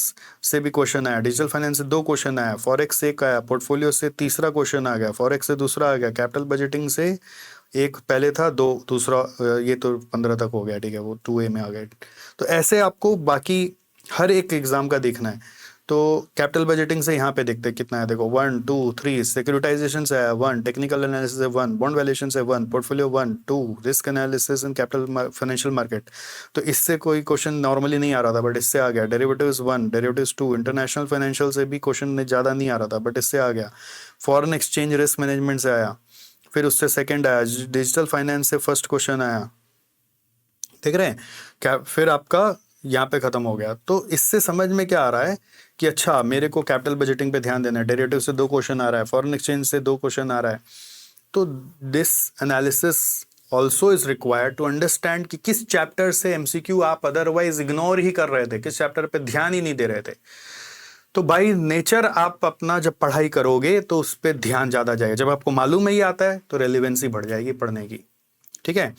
Speaker 2: से भी क्वेश्चन आया, डिजिटल फाइनेंस से 2 क्वेश्चन आया, फॉरेक्स से 1 आया, पोर्टफोलियो से तीसरा क्वेश्चन आ गया, फॉरेक्स से दूसरा आ गया, कैपिटल बजटिंग से 1 पहले था, 2 दूसरा, ये तो 15 तक हो गया, ठीक है, वो 2A में आ गया। तो ऐसे आपको बाकी हर एक एग्जाम का देखना है। तो कैपिटल बजटिंग से यहाँ पे देखते हैं कितना है, देखो 1 2 3, सिक्योरिटाइजेशन से आया 1, टेक्निकल एनालिसिस से 1, बॉन्ड वैल्यूएशन से 1, portfolio 1 2, risk analysis in capital financial market, तो इससे कोई क्वेश्चन नॉर्मली नहीं आ रहा था बट इससे आ गया। डेरिवेटिव्स 1, डेरिवेटिव्स 2, इंटरनेशनल फाइनेंशियल से भी क्वेश्चन ज़्यादा नहीं आ रहा था बट इससे आ गया। फॉरेन एक्सचेंज रिस्क मैनेजमेंट से आया, फिर उससे सेकेंड आया, डिजिटल फाइनेंस से फर्स्ट क्वेश्चन आया, देख रहे हैं क्या, फिर आपका यहाँ पे खत्म हो गया। तो इससे समझ में क्या आ रहा है कि अच्छा मेरे को कैपिटल बजटिंग पे ध्यान देना है, डेरिवेटिव से 2 क्वेश्चन आ रहा है, फॉरेन एक्सचेंज से 2 क्वेश्चन आ रहा है। तो this analysis also is required to understand कि किस चैप्टर से एमसीक्यू आप अदरवाइज इग्नोर ही कर रहे थे, किस चैप्टर पे ध्यान ही नहीं दे रहे थे। तो बाई नेचर आप अपना जब पढ़ाई करोगे तो उस पर ध्यान ज़्यादा जाएगा। जब आपको मालूम ही आता है तो रेलिवेंसी बढ़ जाएगी पढ़ने की। ठीक है,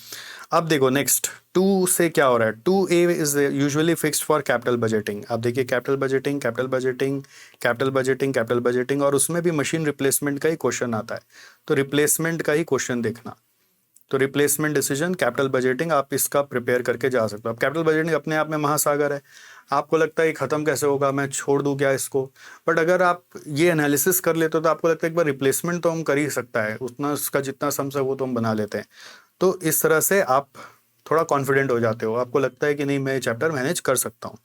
Speaker 2: अब देखो नेक्स्ट 2 से क्या हो रहा है। 2A is usually fixed for capital budgeting. आप देखिए capital budgeting, capital budgeting, capital budgeting, capital budgeting, और उसमें भी मशीन रिप्लेसमेंट का ही क्वेश्चन आता है, तो रिप्लेसमेंट का ही क्वेश्चन देखना। तो रिप्लेसमेंट डिसीजन, कैपिटल बजटिंग, आप इसका प्रिपेयर करके जा सकते हो। अब कैपिटल बजटिंग अपने आप में महासागर है, आपको लगता है ख़त्म कैसे होगा, मैं छोड़ दूं क्या इसको, बट अगर आप ये एनालिसिस कर लेते हो तो आपको लगता है एक बार रिप्लेसमेंट तो हम कर ही सकता है, उतना उसका जितना सम्स है वो तो हम बना लेते हैं। तो इस तरह से आप थोड़ा कॉन्फिडेंट हो जाते हो, आपको लगता है कि नहीं मैं चैप्टर मैनेज कर सकता हूँ।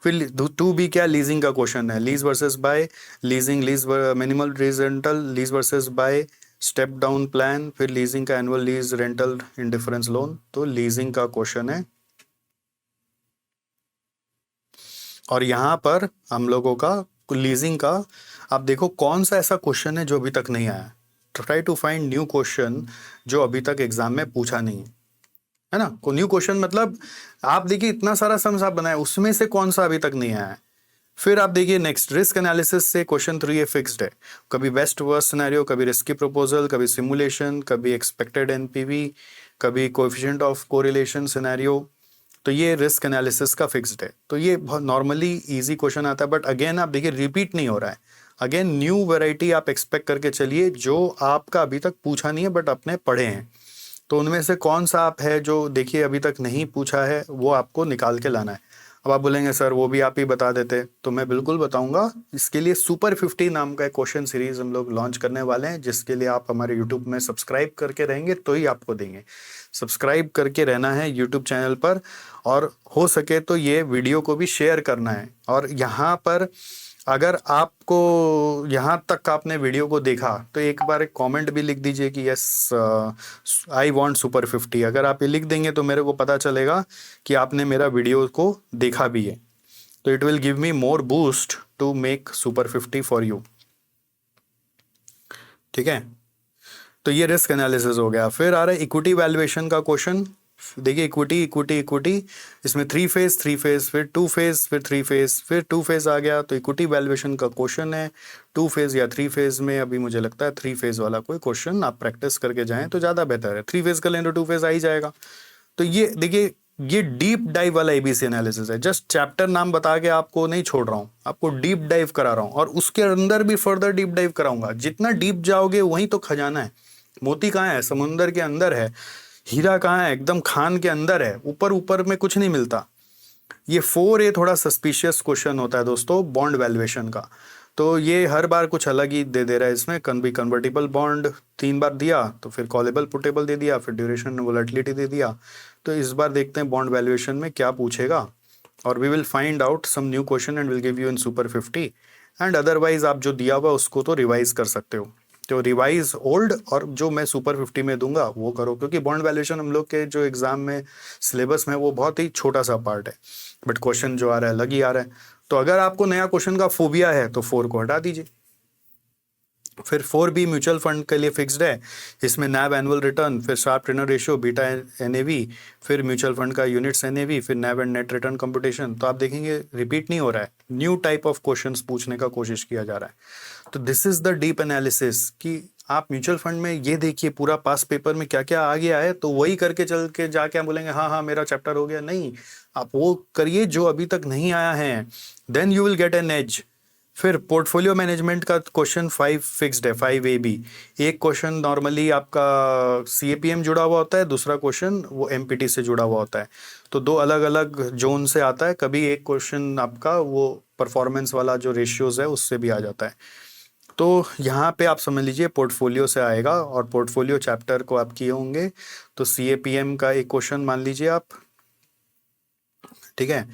Speaker 2: फिर 2B क्या, लीजिंग का क्वेश्चन है, lease versus buy, leasing, lease minimal lease rental, lease versus buy, step down plan, फिर लीजिंग का annual lease rental indifference loan. तो लीजिंग का क्वेश्चन है, और यहाँ पर हम लोगों का लीजिंग का, आप देखो कौन सा ऐसा क्वेश्चन है जो अभी तक नहीं आया। Try to find new question जो अभी तक एग्जाम में पूछा नहीं है ना। को न्यू क्वेश्चन मतलब आप देखिए इतना सारा सम्स आप बनाए, उसमें से कौन सा अभी तक नहीं आया है। फिर आप देखिए नेक्स्ट रिस्क एनालिसिस से क्वेश्चन 3 ये फिक्स्ड है, कभी बेस्ट वर्स्ट सिनेरियो, कभी रिस्की प्रपोजल, कभी सिमुलेशन, कभी एक्सपेक्टेड एनपीवी, कभी कोएफिशिएंट ऑफ कोरिलेशन सिनेरियो। तो ये रिस्क एनालिसिस का फिक्स्ड है, तो ये बहुत नॉर्मली इजी क्वेश्चन आता है, बट अगेन आप देखिए रिपीट नहीं हो रहा है। अगेन न्यू वैरायटी आप एक्सपेक्ट करके चलिए जो आपका अभी तक पूछा नहीं है बट आपने पढ़े हैं। तो उनमें से कौन सा आप है जो देखिए अभी तक नहीं पूछा है, वो आपको निकाल के लाना है। अब आप बोलेंगे सर वो भी आप ही बता देते, तो मैं बिल्कुल बताऊंगा। इसके लिए सुपर 50 नाम का एक क्वेश्चन सीरीज हम लोग लॉन्च करने वाले हैं, जिसके लिए आप हमारे यूट्यूब में सब्सक्राइब करके रहेंगे तो ही आपको देंगे। सब्सक्राइब करके रहना है यूट्यूब चैनल पर, और हो सके तो ये वीडियो को भी शेयर करना है। और यहाँ पर अगर आपको यहाँ तक आपने वीडियो को देखा तो एक बार एक कमेंट भी लिख दीजिए कि यस आई वांट सुपर 50। अगर आप ये लिख देंगे तो मेरे को पता चलेगा कि आपने मेरा वीडियो को देखा भी है, तो it will give me more boost to make super 50 for you. ठीक है, तो ये रिस्क एनालिसिस हो गया। फिर आ रहा है इक्विटी वैल्यूएशन का क्वेश्चन। देखिए इक्विटी इक्विटी इक्विटी, इसमें 3 फेज, 3 फेज, फिर 2 फेज, फिर 3 फेज, फिर 2 फेज आ गया। तो इक्विटी वैल्यूएशन का क्वेश्चन है 2 फेज या 3 फेज में। अभी मुझे लगता है 3 फेज वाला कोई क्वेश्चन आप प्रैक्टिस करके जाएं तो ज़्यादा बेहतर है। 3 फेज का लें तो 2 फेज आ ही जाएगा। तो ये देखिए ये डीप डाइव वाला एबीसी एनालिसिस है। जस्ट चैप्टर नाम बता के आपको नहीं छोड़ रहा हूँ, आपको डीप डाइव करा रहा हूँ, और उसके अंदर भी फर्दर डीप डाइव कराऊंगा। जितना डीप जाओगे वहीं तो खजाना है। मोती कहाँ है? समुंदर के अंदर है। हीरा कहाँ है? एकदम खान के अंदर है। ऊपर ऊपर में कुछ नहीं मिलता। ये 4A थोड़ा सस्पिशियस क्वेश्चन होता है दोस्तों बॉन्ड वैल्यूएशन का। तो ये हर बार कुछ अलग ही दे रहा है। इसमें कन्वर्टिबल बॉन्ड 3 बार दिया, तो फिर कॉलेबल पुटेबल दे दिया, फिर ड्यूरेशन वोलेटिलिटी दे दिया। तो इस बार देखते हैं बॉन्ड वैल्यूएशन में क्या पूछेगा, और we will find out some new question and will give you in super 50। And otherwise आप जो दिया हुआ उसको तो रिवाइज कर सकते हो। तो रिवाइज ओल्ड और जो मैं सुपर 50 में दूंगा वो करो, क्योंकि बॉन्ड वैल्यूएशन हम लोग के जो एग्जाम में सिलेबस में वो बहुत ही छोटा सा पार्ट है, बट क्वेश्चन जो आ रहा है अलग ही आ रहा है। तो अगर आपको नया क्वेश्चन का फोबिया है तो 4 को हटा दीजिए। फिर 4B म्यूचुअल फंड के लिए फिक्स्ड है। इसमें नैव एनुअल रिटर्न, फिर sharp return ratio, beta NAV, फिर म्यूचुअल फंड का यूनिट्स एनएवी, फिर नैव एंड नेट रिटर्न कंप्यूटेशन। तो आप देखेंगे रिपीट नहीं हो रहा है, न्यू टाइप ऑफ क्वेश्चंस पूछने का कोशिश किया जा रहा है। तो this is the deep analysis कि आप म्यूचुअल फंड में ये देखिए पूरा पास पेपर में क्या क्या आ गया है, तो वही करके चल के जाके आप बोलेंगे हाँ हाँ मेरा चैप्टर हो गया। नहीं, आप वो करिए जो अभी तक नहीं आया है, then you will get an edge. फिर पोर्टफोलियो मैनेजमेंट का क्वेश्चन 5 फिक्स्ड है, 5AB। एक क्वेश्चन नॉर्मली आपका CAPM जुड़ा हुआ होता है, दूसरा क्वेश्चन वो MPT से जुड़ा हुआ होता है। तो 2 अलग अलग जोन से आता है। कभी एक क्वेश्चन आपका वो परफॉर्मेंस वाला जो रेशियोज है उससे भी आ जाता है। तो यहाँ पे आप समझ लीजिए पोर्टफोलियो से आएगा, और पोर्टफोलियो चैप्टर को आप किए होंगे। तो CAPM का एक क्वेश्चन मान लीजिए आप, ठीक है।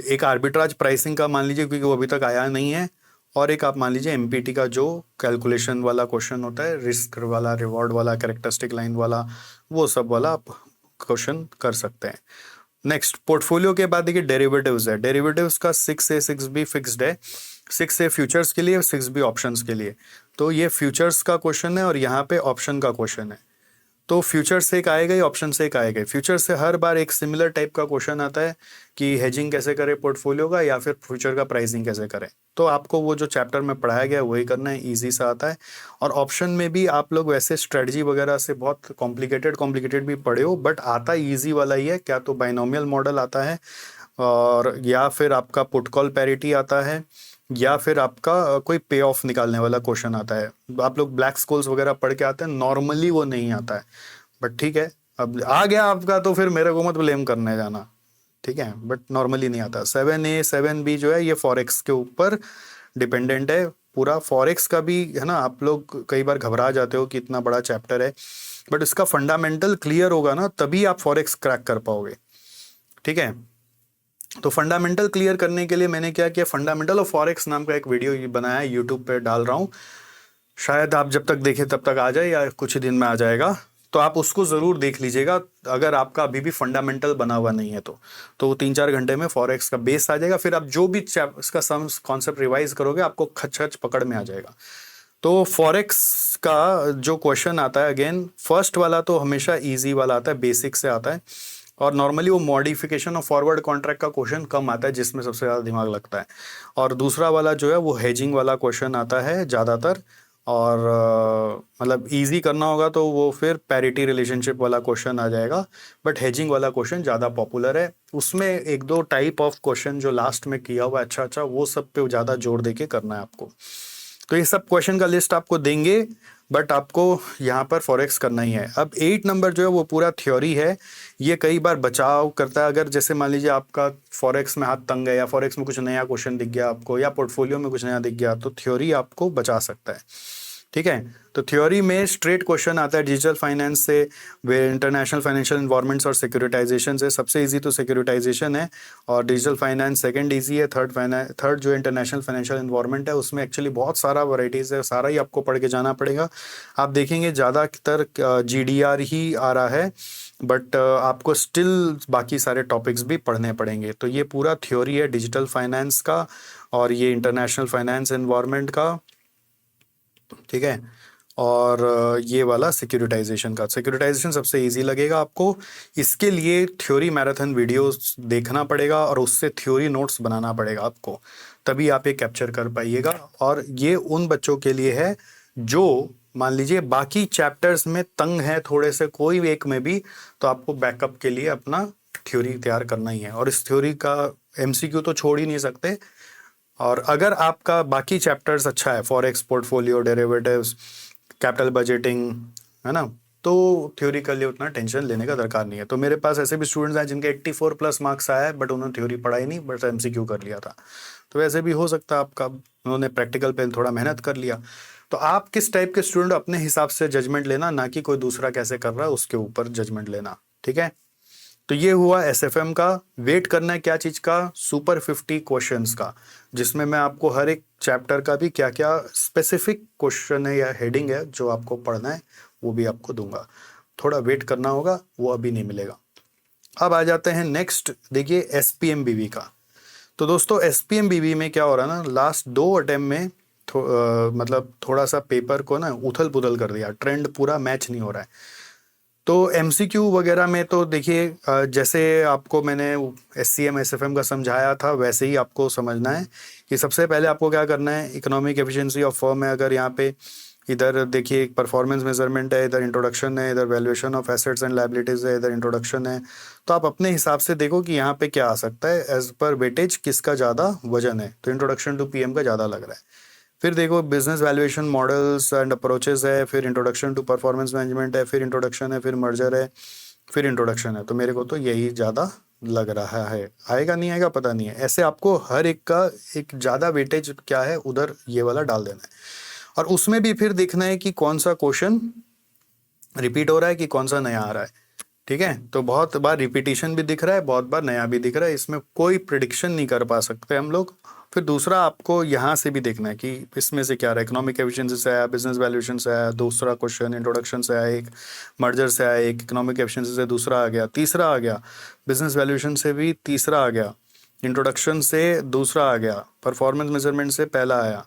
Speaker 2: एक आर्बिट्राज प्राइसिंग का मान लीजिए क्योंकि वो अभी तक आया नहीं है, और एक आप मान लीजिए MPT का जो कैलकुलेशन वाला क्वेश्चन होता है, रिस्क वाला, रिवॉर्ड वाला, कैरेक्टरिस्टिक लाइन वाला, वो सब वाला आप क्वेश्चन कर सकते हैं। नेक्स्ट पोर्टफोलियो के बाद देखिए डेरिवेटिव्स है। डेरिवेटिव्स का 6A 6B फिक्स्ड है। 6A फ्यूचर्स के लिए, 6B ऑप्शंस के लिए। तो ये फ्यूचर्स का क्वेश्चन है और यहाँ पे ऑप्शन का क्वेश्चन है।
Speaker 1: तो फ्यूचर से एक आएगा ही, ऑप्शन से एक आएगा। फ्यूचर से हर बार एक सिमिलर टाइप का क्वेश्चन आता है कि हेजिंग कैसे करें पोर्टफोलियो का, या फिर फ्यूचर का प्राइसिंग कैसे करें। तो आपको वो जो चैप्टर में पढ़ाया गया है वही करना है, इजी सा आता है। और ऑप्शन में भी आप लोग वैसे स्ट्रेटजी वगैरह से बहुत कॉम्प्लिकेटेड भी पढ़े हो, बट आता ईजी वाला ही है। क्या तो बाइनोमियल मॉडल आता है, और या फिर आपका पुट कॉल पैरिटी आता है, या फिर आपका कोई पे ऑफ निकालने वाला क्वेश्चन आता है। आप लोग ब्लैक स्कोल्स वगैरह पढ़ के आते हैं, नॉर्मली वो नहीं आता है, बट ठीक है, अब आ गया आपका तो फिर मेरे को मत ब्लेम करने जाना, ठीक है। बट नॉर्मली नहीं आता। 7A 7B जो है ये फॉरेक्स के ऊपर डिपेंडेंट है पूरा। फॉरेक्स का भी है ना, आप लोग कई बार घबरा जाते हो कि इतना बड़ा चैप्टर है, बट इसका फंडामेंटल क्लियर होगा ना तभी आप फॉरेक्स क्रैक कर पाओगे, ठीक है। तो फंडामेंटल क्लियर करने के लिए मैंने क्या किया, फंडामेंटल ऑफ फॉरेक्स नाम का एक वीडियो बनाया है, यूट्यूब पे डाल रहा हूँ। शायद आप जब तक देखें तब तक आ जाए, या कुछ ही दिन में आ जाएगा, तो आप उसको ज़रूर देख लीजिएगा अगर आपका अभी भी फंडामेंटल बना हुआ नहीं है तो वो 3-4 घंटे में फॉरेक्स का बेस आ जाएगा। फिर आप जो भी इसका सम कॉन्सेप्ट रिवाइज करोगे आपको खच पकड़ में आ जाएगा। तो फॉरेक्स का जो क्वेश्चन आता है, अगेन फर्स्ट वाला तो हमेशा ईजी वाला आता है, बेसिक से आता है, और नॉर्मली वो मॉडिफिकेशन ऑफ फॉरवर्ड कॉन्ट्रैक्ट का क्वेश्चन कम आता है जिसमें सबसे ज़्यादा दिमाग लगता है। और दूसरा वाला जो है वो हेजिंग वाला क्वेश्चन आता है ज़्यादातर, और मतलब इजी करना होगा तो वो फिर पैरिटी रिलेशनशिप वाला क्वेश्चन आ जाएगा। बट हेजिंग वाला क्वेश्चन ज़्यादा पॉपुलर है, उसमें 1-2 टाइप ऑफ क्वेश्चन जो लास्ट में किया हुआ है अच्छा वो सब पे ज़्यादा जोर दे के करना है आपको। तो ये सब क्वेश्चन का लिस्ट आपको देंगे, बट आपको यहाँ पर फॉरेक्स करना ही है। अब 8 नंबर जो है वो पूरा थ्योरी है, ये कई बार बचाव करता है। अगर जैसे मान लीजिए आपका फॉरेक्स में हाथ तंग है, या फॉरेक्स में कुछ नया क्वेश्चन दिख गया आपको, या पोर्टफोलियो में कुछ नया दिख गया, तो थ्योरी आपको बचा सकता है, ठीक है। तो थ्योरी में स्ट्रेट क्वेश्चन आता है डिजिटल फाइनेंस से, वे इंटरनेशनल फाइनेंशियल इन्वायरमेंट्स और सिक्योरिटाइजेशन से। सबसे इजी तो सिक्योरिटाइजेशन है, और डिजिटल फाइनेंस सेकंड इजी है। थर्ड जो इंटरनेशनल फाइनेंशियल इन्वायरमेंट है उसमें एक्चुअली बहुत सारा वैरायटीज़ है, सारा ही आपको पढ़ के जाना पड़ेगा। आप देखेंगे ज़्यादातर GDR ही आ रहा है, बट आपको स्टिल बाकी सारे टॉपिक्स भी पढ़ने पड़ेंगे। तो ये पूरा थ्योरी है डिजिटल फाइनेंस का, और ये इंटरनेशनल फाइनेंस एनवायरनमेंट का, ठीक है। और ये वाला सिक्योरिटाइजेशन का। सिक्योरिटाइजेशन सबसे इजी लगेगा आपको, इसके लिए थ्योरी मैराथन वीडियोस देखना पड़ेगा और उससे थ्योरी नोट्स बनाना पड़ेगा आपको, तभी आप ये कैप्चर कर पाइएगा। और ये उन बच्चों के लिए है जो मान लीजिए बाकी चैप्टर्स में तंग है थोड़े से, कोई एक में भी, तो आपको बैकअप के लिए अपना थ्योरी तैयार करना ही है। और इस थ्योरी का MCQ तो छोड़ ही नहीं सकते। और अगर आपका बाकी चैप्टर्स अच्छा है, forex, portfolio, derivatives, capital budgeting, है ना, तो थ्योरी के लिए उतना टेंशन लेने का दरकार नहीं है। तो मेरे पास ऐसे भी स्टूडेंट्स हैं जिनके 84+ मार्क्स आया है, बट उन्होंने थ्योरी पढ़ाई नहीं, बट MCQ कर लिया था। तो वैसे भी हो सकता है आपका, उन्होंने प्रैक्टिकल पे थोड़ा मेहनत कर लिया। तो आप किस टाइप के स्टूडेंट, अपने हिसाब से जजमेंट लेना, ना कि कोई दूसरा कैसे कर रहा है उसके ऊपर जजमेंट लेना, ठीक है। तो ये हुआ SFM का। वेट करना है क्या चीज़ का, सुपर 50 क्वेश्चंस का, जिसमें मैं आपको हर एक चैप्टर का भी क्या क्या स्पेसिफिक क्वेश्चन है या हेडिंग है जो आपको पढ़ना है वो भी आपको दूंगा। थोड़ा वेट करना होगा, वो अभी नहीं मिलेगा। अब आ जाते हैं नेक्स्ट, देखिए SPMBV का। तो दोस्तों SPMBV में क्या हो रहा है ना, लास्ट 2 अटेम्प्ट में मतलब थोड़ा सा पेपर को ना उथल पुथल कर दिया, ट्रेंड पूरा मैच नहीं हो रहा है। तो MCQ वगैरह में तो देखिए जैसे आपको मैंने SCM SFM का समझाया था वैसे ही आपको समझना है कि सबसे पहले आपको क्या करना है, इकोनॉमिक एफिशिएंसी ऑफ फर्म है। अगर यहाँ पे इधर देखिए परफॉर्मेंस मेजरमेंट है, इधर इंट्रोडक्शन है, इधर valuation of assets and liabilities है, इधर इंट्रोडक्शन है। तो आप अपने हिसाब से देखो कि यहाँ पे क्या आ सकता है, एज पर वेटेज किसका ज़्यादा वजन है। तो इंट्रोडक्शन टू PM का ज़्यादा लग रहा है। फिर देखो business valuation models and approaches है, फिर इंट्रोडक्शन टू परफॉर्मेंस मैनेजमेंट है, फिर इंट्रोडक्शन है, फिर मर्जर है, फिर इंट्रोडक्शन है। तो मेरे को तो यही ज़्यादा लग रहा है, आएगा नहीं आएगा पता नहीं है। ऐसे आपको हर एक का एक ज़्यादा वेटेज क्या है उधर ये वाला डाल देना है, और उसमें भी फिर देखना है कि कौन सा क्वेश्चन रिपीट हो रहा है कि कौन सा नया आ रहा है, ठीक है। तो बहुत बार रिपीटिशन भी दिख रहा है, बहुत बार नया भी दिख रहा है, इसमें कोई प्रिडिक्शन नहीं कर पा सकते हम लोग। फिर दूसरा आपको यहाँ से भी देखना है कि इसमें से क्या रहा है, इकोनॉमिक एफिशिएंसी से आया, बिजनेस वैल्यूएशन से आया, दूसरा क्वेश्चन इंट्रोडक्शन से आया, एक मर्जर से आया, एक इकोनॉमिक एफिशिएंसी से दूसरा आ गया, तीसरा आ गया, बिजनेस वैल्यूएशन से भी तीसरा आ गया, इंट्रोडक्शन से दूसरा आ गया, परफॉर्मेंस मेजरमेंट से पहला आया,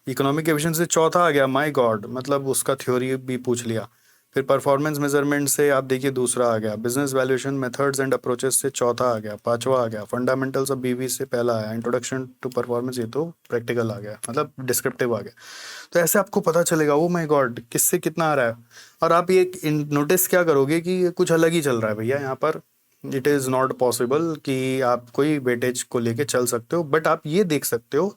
Speaker 1: इकोनॉमिक एफिशिएंसी से चौथा आ गया। माय गॉड, मतलब उसका थ्योरी भी पूछ लिया।
Speaker 2: फिर परफॉर्मेंस मेजरमेंट से आप देखिए दूसरा आ गया, business valuation methods and approaches से चौथा आ गया, पांचवा आ गया, फंडामेंटल्स ऑफ बीवी से पहला आया, इंट्रोडक्शन टू परफॉर्मेंस ये तो प्रैक्टिकल आ गया, मतलब डिस्क्रिप्टिव आ गया। तो ऐसे आपको पता चलेगा ओ माय गॉड किससे कितना आ रहा है। और आप ये नोटिस क्या करोगे कि ये कुछ अलग ही चल रहा है भैया यहाँ पर। इट इज़ नॉट पॉसिबल कि आप कोई वेटेज को लेके चल सकते हो, बट आप ये देख सकते हो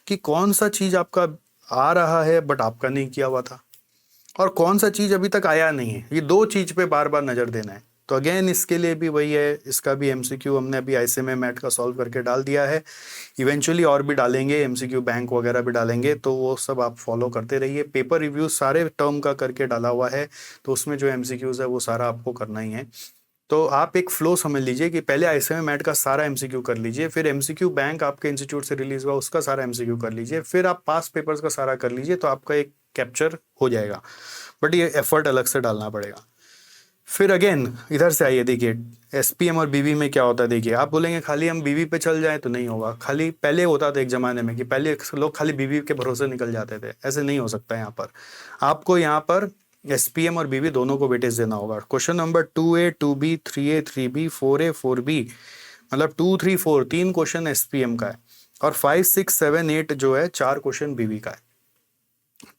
Speaker 2: कि कौन सा चीज़ आपका आ रहा है बट आपका नहीं किया हुआ था, और कौन सा चीज़ अभी तक आया नहीं है। ये दो चीज़ पे बार बार नज़र देना है। तो अगेन इसके लिए भी वही है, इसका भी एमसीक्यू हमने अभी आईसीएमए मैट का सॉल्व करके डाल दिया है। इवेंचुअली और भी डालेंगे, एमसीक्यू बैंक वगैरह भी डालेंगे, तो वो सब आप फॉलो करते रहिए। पेपर रिव्यू सारे टर्म का करके डाला हुआ है, तो उसमें जो एमसीक्यूज है वो सारा आपको करना ही है। तो आप एक फ्लो समझ लीजिए कि पहले आईसीएमए मैट का सारा एमसीक्यू कर लीजिए, फिर एमसीक्यू बैंक आपके इंस्टीट्यूट से रिलीज हुआ उसका सारा एमसीक्यू कर लीजिए, फिर आप पास पेपर्स का सारा कर लीजिए, तो आपका एक कैप्चर हो जाएगा। बट ये एफर्ट अलग से डालना पड़ेगा। फिर अगेन इधर से आइए, देखिए एसपीएम और बीवी में क्या होता है। देखिए आप बोलेंगे खाली हम बीवी पे चल जाएं तो नहीं होगा। खाली पहले होता था एक ज़माने में कि पहले लोग खाली बीवी के भरोसे निकल जाते थे, ऐसे नहीं हो सकता। यहाँ पर आपको यहाँ पर एसपीएम और बीवी दोनों को वेटेज देना होगा। Question number 2A 2B 3A 3B 4A 4B, मतलब 2 3 4 तीन क्वेश्चन एसपीएम का है, और 5 6 7 8 जो है 4 क्वेश्चन बीवी का है।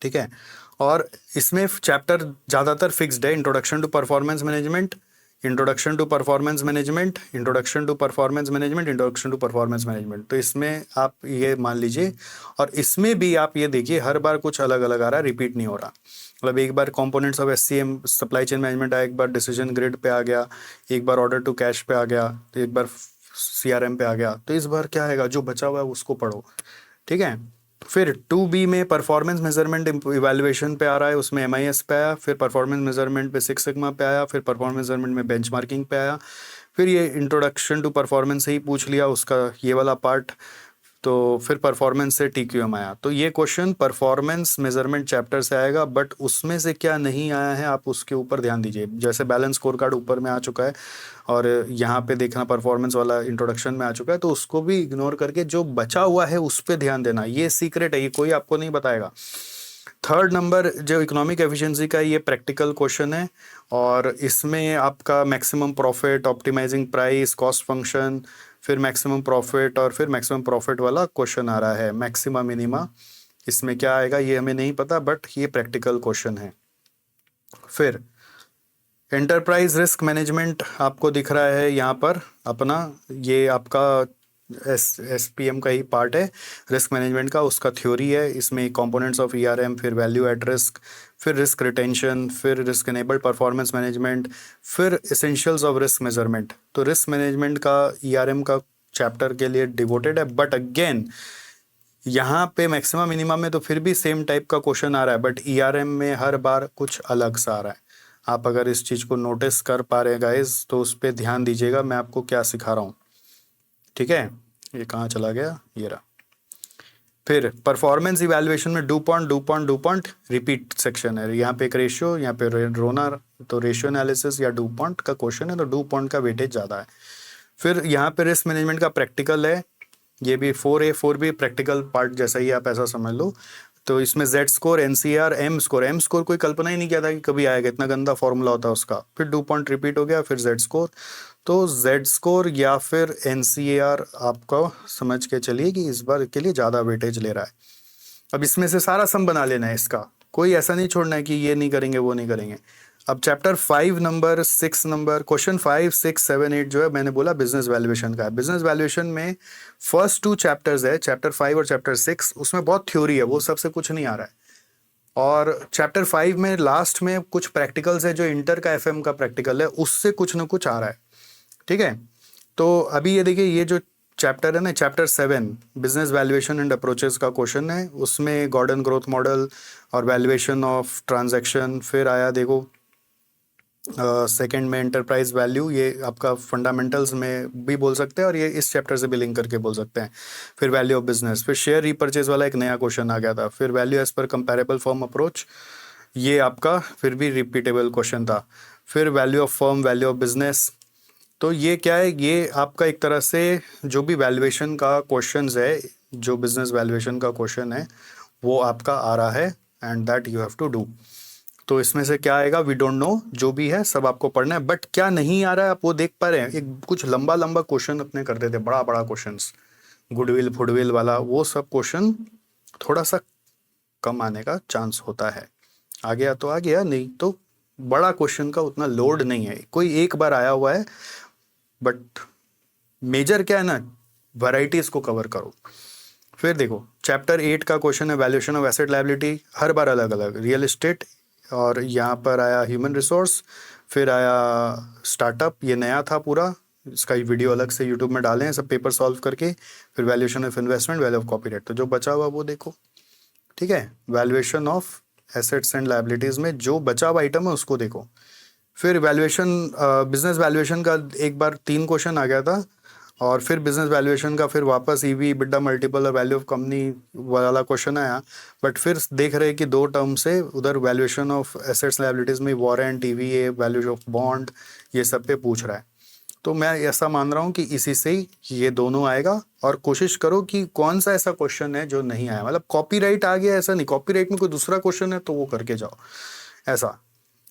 Speaker 2: ठीक है, और इसमें चैप्टर ज़्यादातर फिक्स्ड है, introduction to performance management, introduction to performance management, introduction to performance management, introduction to performance management. तो इसमें आप ये मान लीजिए, और इसमें भी आप ये देखिए हर बार कुछ अलग अलग आ रहा है, रिपीट नहीं हो रहा। मतलब एक बार components of SCM supply chain management आया, एक बार डिसीजन ग्रिड पे आ गया, एक बार ऑर्डर टू कैश पे आ गया, तो एक बार सीआरएम पे आ गया। तो इस बार क्या आएगा, जो बचा हुआ है उसको पढ़ो। ठीक है, फिर 2B में परफॉर्मेंस मेजरमेंट इवैल्यूएशन पे आ रहा है, उसमें MIS पे आया, फिर परफॉर्मेंस मेजरमेंट पे 6 सिग्मा पे आया, फिर परफॉर्मेंस मेजरमेंट में बेंचमार्किंग पे आया, फिर ये इंट्रोडक्शन टू परफॉर्मेंस से ही पूछ लिया उसका ये वाला पार्ट, तो फिर परफॉर्मेंस से TQM आया। तो ये क्वेश्चन परफॉर्मेंस मेजरमेंट चैप्टर से आएगा, बट उसमें से क्या नहीं आया है आप उसके ऊपर ध्यान दीजिए। जैसे बैलेंस स्कोर कार्ड ऊपर में आ चुका है, और यहाँ पे देखना परफॉर्मेंस वाला इंट्रोडक्शन में आ चुका है, तो उसको भी इग्नोर करके जो बचा हुआ है उस पर ध्यान देना। ये सीक्रेट है, ये कोई आपको नहीं बताएगा। थर्ड नंबर जो इकोनॉमिक एफिशिएंसी का, ये प्रैक्टिकल क्वेश्चन है, और इसमें आपका maximum profit, optimizing price, cost function, फिर मैक्सिमम प्रॉफिट, और फिर मैक्सिमम प्रॉफिट वाला क्वेश्चन आ रहा है, मैक्सिमा मिनिमा। इसमें क्या आएगा ये हमें नहीं पता, बट ये प्रैक्टिकल क्वेश्चन है। फिर एंटरप्राइज रिस्क मैनेजमेंट आपको दिख रहा है यहाँ पर अपना, ये आपका एसपीएम का ही पार्ट है रिस्क मैनेजमेंट का, उसका थ्योरी है। इसमें कंपोनेंट्स ऑफ ईआरएम, फिर वैल्यू एट रिस्क, फिर रिस्क रिटेंशन, फिर रिस्क एनेबल्ड परफॉर्मेंस मैनेजमेंट, फिर एसेंशियल्स ऑफ रिस्क मेजरमेंट। तो रिस्क मैनेजमेंट का ईआरएम का चैप्टर के लिए डिवोटेड है, बट अगेन यहाँ पे मैक्सिमा मिनिमा में तो फिर भी सेम टाइप का क्वेश्चन आ रहा है, बट ईआरएम में हर बार कुछ अलग सा आ रहा है। आप अगर इस चीज़ को नोटिस कर पा रहे हैं गाइस, तो उस पर ध्यान दीजिएगा मैं आपको क्या सिखा रहा हूँ। ठीक है, ये कहाँ चला गया, ये रहा। फिर परफॉर्मेंस इवैल्यूएशन में डू पॉइंट रिपीट सेक्शन है। यहाँ पे एक रेशियो, यहाँ पे रोना, तो रेशियो एनालिसिस या डू पॉइंट का क्वेश्चन है, तो डू पॉइंट का वेटेज ज़्यादा है। फिर यहाँ पे रिस्क मैनेजमेंट का प्रैक्टिकल है, ये भी 4A 4B प्रैक्टिकल पार्ट जैसा ही, आप ऐसा समझ लो। तो इसमें Z score, NCR, M score कोई कल्पना ही नहीं किया था कि कभी आएगा, इतना गंदा फॉर्मूला होता है उसका। फिर डू पॉइंट रिपीट हो गया, फिर Z स्कोर। तो Z स्कोर या फिर NCAR आपको समझ के चलिए कि इस बार के लिए ज़्यादा वेटेज ले रहा है। अब इसमें से सारा सम बना लेना है इसका, कोई ऐसा नहीं छोड़ना है कि ये नहीं करेंगे वो नहीं करेंगे। अब चैप्टर 5 नंबर 6 नंबर क्वेश्चन 5 6 7 8 जो है, मैंने बोला बिजनेस वैल्यूएशन का है। बिजनेस वैल्यूएशन में फर्स्ट 2 चैप्टर्स है, चैप्टर 5 और चैप्टर 6, उसमें बहुत थ्योरी है, वो सबसे कुछ नहीं आ रहा है। और चैप्टर 5 में लास्ट में कुछ प्रैक्टिकल्स है, जो इंटर का FM का प्रैक्टिकल है, उससे कुछ ना कुछ आ रहा है। ठीक है, तो अभी ये देखिए, ये जो चैप्टर है ना, chapter 7 business valuation and approaches का क्वेश्चन है, उसमें गॉर्डन ग्रोथ मॉडल और वैल्यूएशन ऑफ ट्रांजैक्शन। फिर आया देखो सेकंड में एंटरप्राइज वैल्यू, ये आपका फंडामेंटल्स में भी बोल सकते हैं, और ये इस चैप्टर से भी लिंक करके बोल सकते हैं। फिर वैल्यू ऑफ बिजनेस, फिर शेयर रीपर्चेज वाला एक नया क्वेश्चन आ गया था। फिर वैल्यू एज पर कंपैरेबल फर्म अप्रोच, ये आपका फिर भी रिपीटेबल क्वेश्चन था। फिर value of firm, value of business. तो ये क्या है, ये आपका एक तरह से जो भी वैल्यूएशन का क्वेश्चन है, जो बिजनेस वैल्यूएशन का क्वेश्चन है, वो आपका आ रहा है, and that you have to do. तो इसमें से क्या आएगा, वी डोंट नो, जो भी है सब आपको पढ़ना है। बट क्या नहीं आ रहा है आप वो देख पा रहे हैं, एक कुछ लंबा लंबा क्वेश्चन अपने करते थे, बड़ा बड़ा क्वेश्चन, गुडविल फुडविल वाला, वो सब क्वेश्चन थोड़ा सा कम आने का चांस होता है। आ गया तो आ गया, नहीं तो बड़ा क्वेश्चन का उतना लोड नहीं है, कोई एक बार आया हुआ है। बट मेजर क्या है ना, वैरायटीज को कवर करो। फिर देखो चैप्टर 8 का क्वेश्चन है वैल्यूएशन ऑफ एसेट लायबिलिटी, हर बार अलग अलग, रियल एस्टेट, और यहाँ पर आया ह्यूमन रिसोर्स, फिर आया स्टार्टअप, ये नया था पूरा, इसका वीडियो अलग से यूट्यूब में डाले हैं सब पेपर सॉल्व करके। फिर valuation of investment, value of copyright, तो जो बचा हुआ वो देखो, ठीक है। Valuation of assets and liabilities में जो बचा हुआ आइटम है उसको देखो। फिर वैल्यूएशन, बिजनेस वैल्यूएशन का एक बार 3 क्वेश्चन आ गया था, और फिर बिजनेस वैल्यूएशन का फिर वापस ईवी, बिड्डा मल्टीपल और वैल्यू ऑफ कंपनी वाला क्वेश्चन आया। बट फिर देख रहे कि 2 टर्म से उधर वैल्यूएशन ऑफ एसेट्स लायबिलिटीज़ में warrant, EVA, value of bond, ये सब पे पूछ रहा है। तो मैं ऐसा मान रहा हूँ कि इसी से ही ये दोनों आएगा। और कोशिश करो कि कौन सा ऐसा क्वेश्चन है जो नहीं आया, मतलब कॉपीराइट आ गया ऐसा नहीं, कॉपीराइट में कोई दूसरा क्वेश्चन है तो वो करके जाओ ऐसा।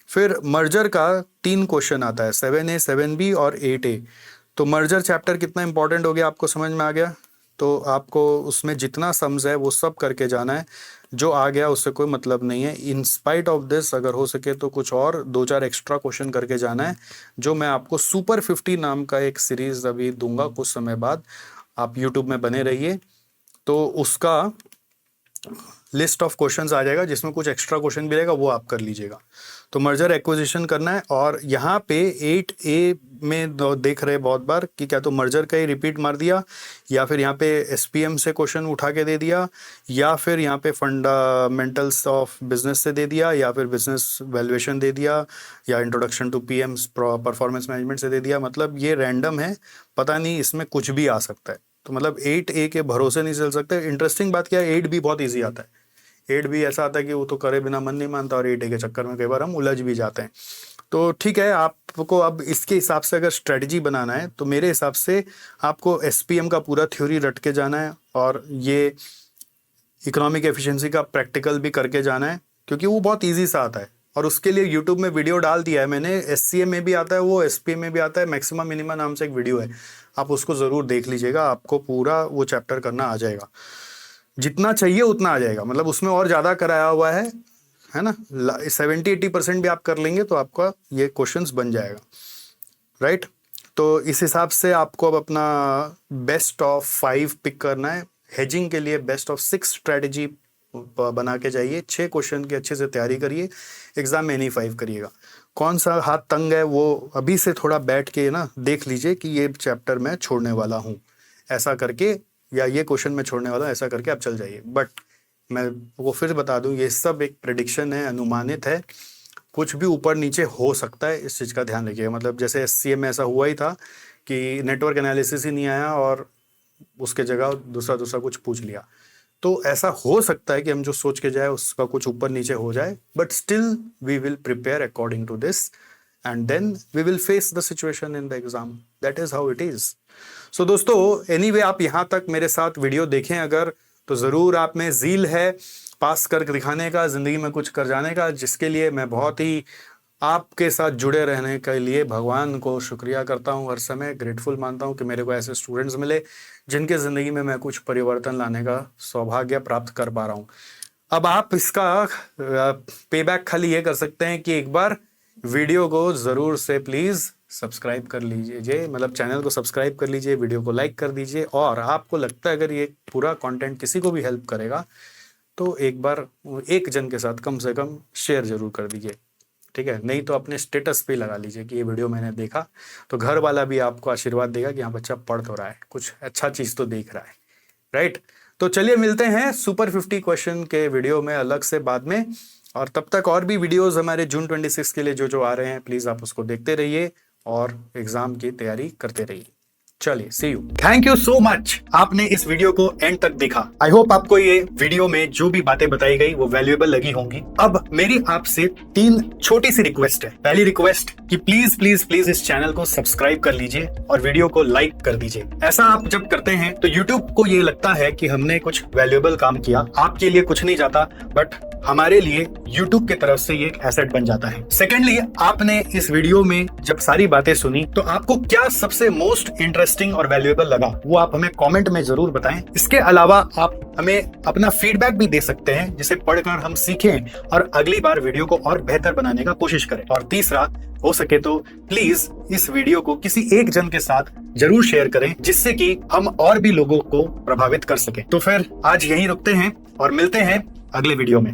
Speaker 2: फिर मर्जर का 3 क्वेश्चन आता है, 7A, 7B और 8A। तो मर्जर चैप्टर कितना इंपॉर्टेंट हो गया आपको समझ में आ गया। तो आपको उसमें जितना सम्स है वो सब करके जाना है, जो आ गया उससे कोई मतलब नहीं है। इन स्पाइट ऑफ दिस अगर हो सके तो कुछ और 2-4 एक्स्ट्रा क्वेश्चन करके जाना है, जो मैं आपको सुपर 50 नाम का एक सीरीज अभी दूंगा कुछ समय बाद, आप यूट्यूब में बने रहिए। तो उसका लिस्ट ऑफ क्वेश्चंस आ जाएगा जिसमें कुछ एक्स्ट्रा क्वेश्चन भी रहेगा, वो आप कर लीजिएगा। तो मर्जर एक्विजिशन करना है। और यहाँ पे 8A में देख रहे बहुत बार कि क्या तो मर्जर का ही रिपीट मार दिया, या फिर यहाँ पे SPM से क्वेश्चन उठा के दे दिया, या फिर यहाँ पे फंडामेंटल्स ऑफ बिजनेस से दे दिया, या फिर बिजनेस वैल्यूएशन दे दिया, या introduction to PM's performance management से दे दिया। मतलब ये रैंडम है, पता नहीं इसमें कुछ भी आ सकता है। तो मतलब 8A के भरोसे नहीं चल सकते। इंटरेस्टिंग बात क्या है, 8B बहुत ईजी आता है। 8B ऐसा आता है कि वो तो करे बिना मन नहीं मानता, और 8A के चक्कर में कई बार हम उलझ भी जाते हैं। तो ठीक है, आपको अब इसके हिसाब से अगर स्ट्रेटजी बनाना है तो मेरे हिसाब से आपको SPM का पूरा थ्योरी रट के जाना है, और ये इकोनॉमिक एफिशिएंसी का प्रैक्टिकल भी करके जाना है, क्योंकि वो बहुत ईजी सा आता है। और उसके लिए यूट्यूब में वीडियो डाल दिया है मैंने, SCA में भी आता है वो, SPM में भी आता है, मैक्सिमम मिनिमम नाम से एक वीडियो है, आप उसको ज़रूर देख लीजिएगा, आपको पूरा वो चैप्टर करना आ जाएगा, जितना चाहिए उतना आ जाएगा। मतलब उसमें और ज़्यादा कराया हुआ है ना, 70-80% भी आप कर लेंगे तो आपका ये क्वेश्चंस बन जाएगा, राइट। तो इस हिसाब से आपको अब अपना बेस्ट ऑफ 5 पिक करना है। हेजिंग के लिए बेस्ट ऑफ 6 स्ट्रैटेजी बना के जाइए, 6 क्वेश्चन की अच्छे से तैयारी करिए, एग्जाम में नहीं 5 करिएगा। कौन सा हाथ तंग है वो अभी से थोड़ा बैठ के ना देख लीजिए कि ये चैप्टर मैं छोड़ने वाला हूँ ऐसा करके, या ये क्वेश्चन मैं छोड़ने वाला हूँ ऐसा करके आप चल जाइए। बट मैं वो फिर बता दूं, ये सब एक प्रेडिक्शन है, अनुमानित है, कुछ भी ऊपर नीचे हो सकता है, इस चीज़ का ध्यान रखिएगा। मतलब जैसे SCA में ऐसा हुआ ही था कि नेटवर्क एनालिसिस ही नहीं आया और उसके जगह दूसरा कुछ पूछ लिया। तो ऐसा हो सकता है कि हम जो सोच के जाए उसका कुछ ऊपर नीचे हो जाए, but still we will prepare according to this and then we will face the situation in the exam. That is how it is. So दोस्तों, एनीवे आप यहाँ तक मेरे साथ वीडियो देखें अगर, तो ज़रूर आप में ज़ील है पास कर दिखाने का, ज़िंदगी में कुछ कर जाने का, जिसके लिए मैं बहुत ही आपके साथ जुड़े रहने के लिए भगवान को शुक्रिया करता हूँ, हर समय ग्रेटफुल मानता हूँ कि मेरे को ऐसे स्टूडेंट्स मिले जिनके ज़िंदगी में मैं कुछ परिवर्तन लाने का सौभाग्य प्राप्त कर पा रहा हूँ। अब आप इसका पेबैक खाली ये कर सकते हैं कि एक बार वीडियो को ज़रूर से प्लीज़ सब्सक्राइब कर लीजिए, मतलब चैनल को सब्सक्राइब कर लीजिए, वीडियो को लाइक कर दीजिए, और आपको लगता है अगर ये पूरा कंटेंट किसी को भी हेल्प करेगा तो एक बार एक जन के साथ कम से कम शेयर ज़रूर कर दीजिए, ठीक है। नहीं तो अपने स्टेटस पे लगा लीजिए कि ये वीडियो मैंने देखा, तो घर वाला भी आपको आशीर्वाद देगा कि हाँ बच्चा पढ़ तो रहा है, कुछ अच्छा चीज़ तो देख रहा है, राइट। तो चलिए मिलते हैं सुपर 50 क्वेश्चन के वीडियो में अलग से बाद में, और तब तक और भी वीडियोस हमारे जून 26 के लिए जो आ रहे हैं प्लीज़ आप उसको देखते रहिए और एग्जाम की तैयारी करते रहिए। चलिए, see you.
Speaker 1: Thank you so much, आपने इस वीडियो को एंड तक देखा। आई होप आपको ये वीडियो में जो भी बातें बताई गई वो वैल्यूएबल लगी होंगी। अब मेरी आपसे 3 छोटी सी रिक्वेस्ट है। पहली रिक्वेस्ट कि प्लीज प्लीज प्लीज इस चैनल को सब्सक्राइब कर लीजिए और वीडियो को लाइक कर दीजिए। ऐसा आप जब करते हैं तो यूट्यूब को ये लगता है कि हमने कुछ वैल्यूएबल काम किया, आपके लिए कुछ नहीं जाता, बट हमारे लिए YouTube की तरफ से ये एक एसेट बन जाता है। सेकेंडली, आपने इस वीडियो में जब सारी बातें सुनी तो आपको क्या सबसे मोस्ट इंटरेस्टिंग और वैल्यूएबल लगा, वो आप हमें कमेंट में जरूर बताएं। इसके अलावा आप हमें अपना फीडबैक भी दे सकते हैं, जिसे पढ़कर हम सीखें और अगली बार वीडियो को और बेहतर बनाने का कोशिश करें। और तीसरा, हो सके तो प्लीज इस वीडियो को किसी एक जन के साथ जरूर शेयर करें, जिससे कि हम और भी लोगों को प्रभावित कर सकें। तो फिर आज यहीं रुकते हैं और मिलते हैं अगले वीडियो में।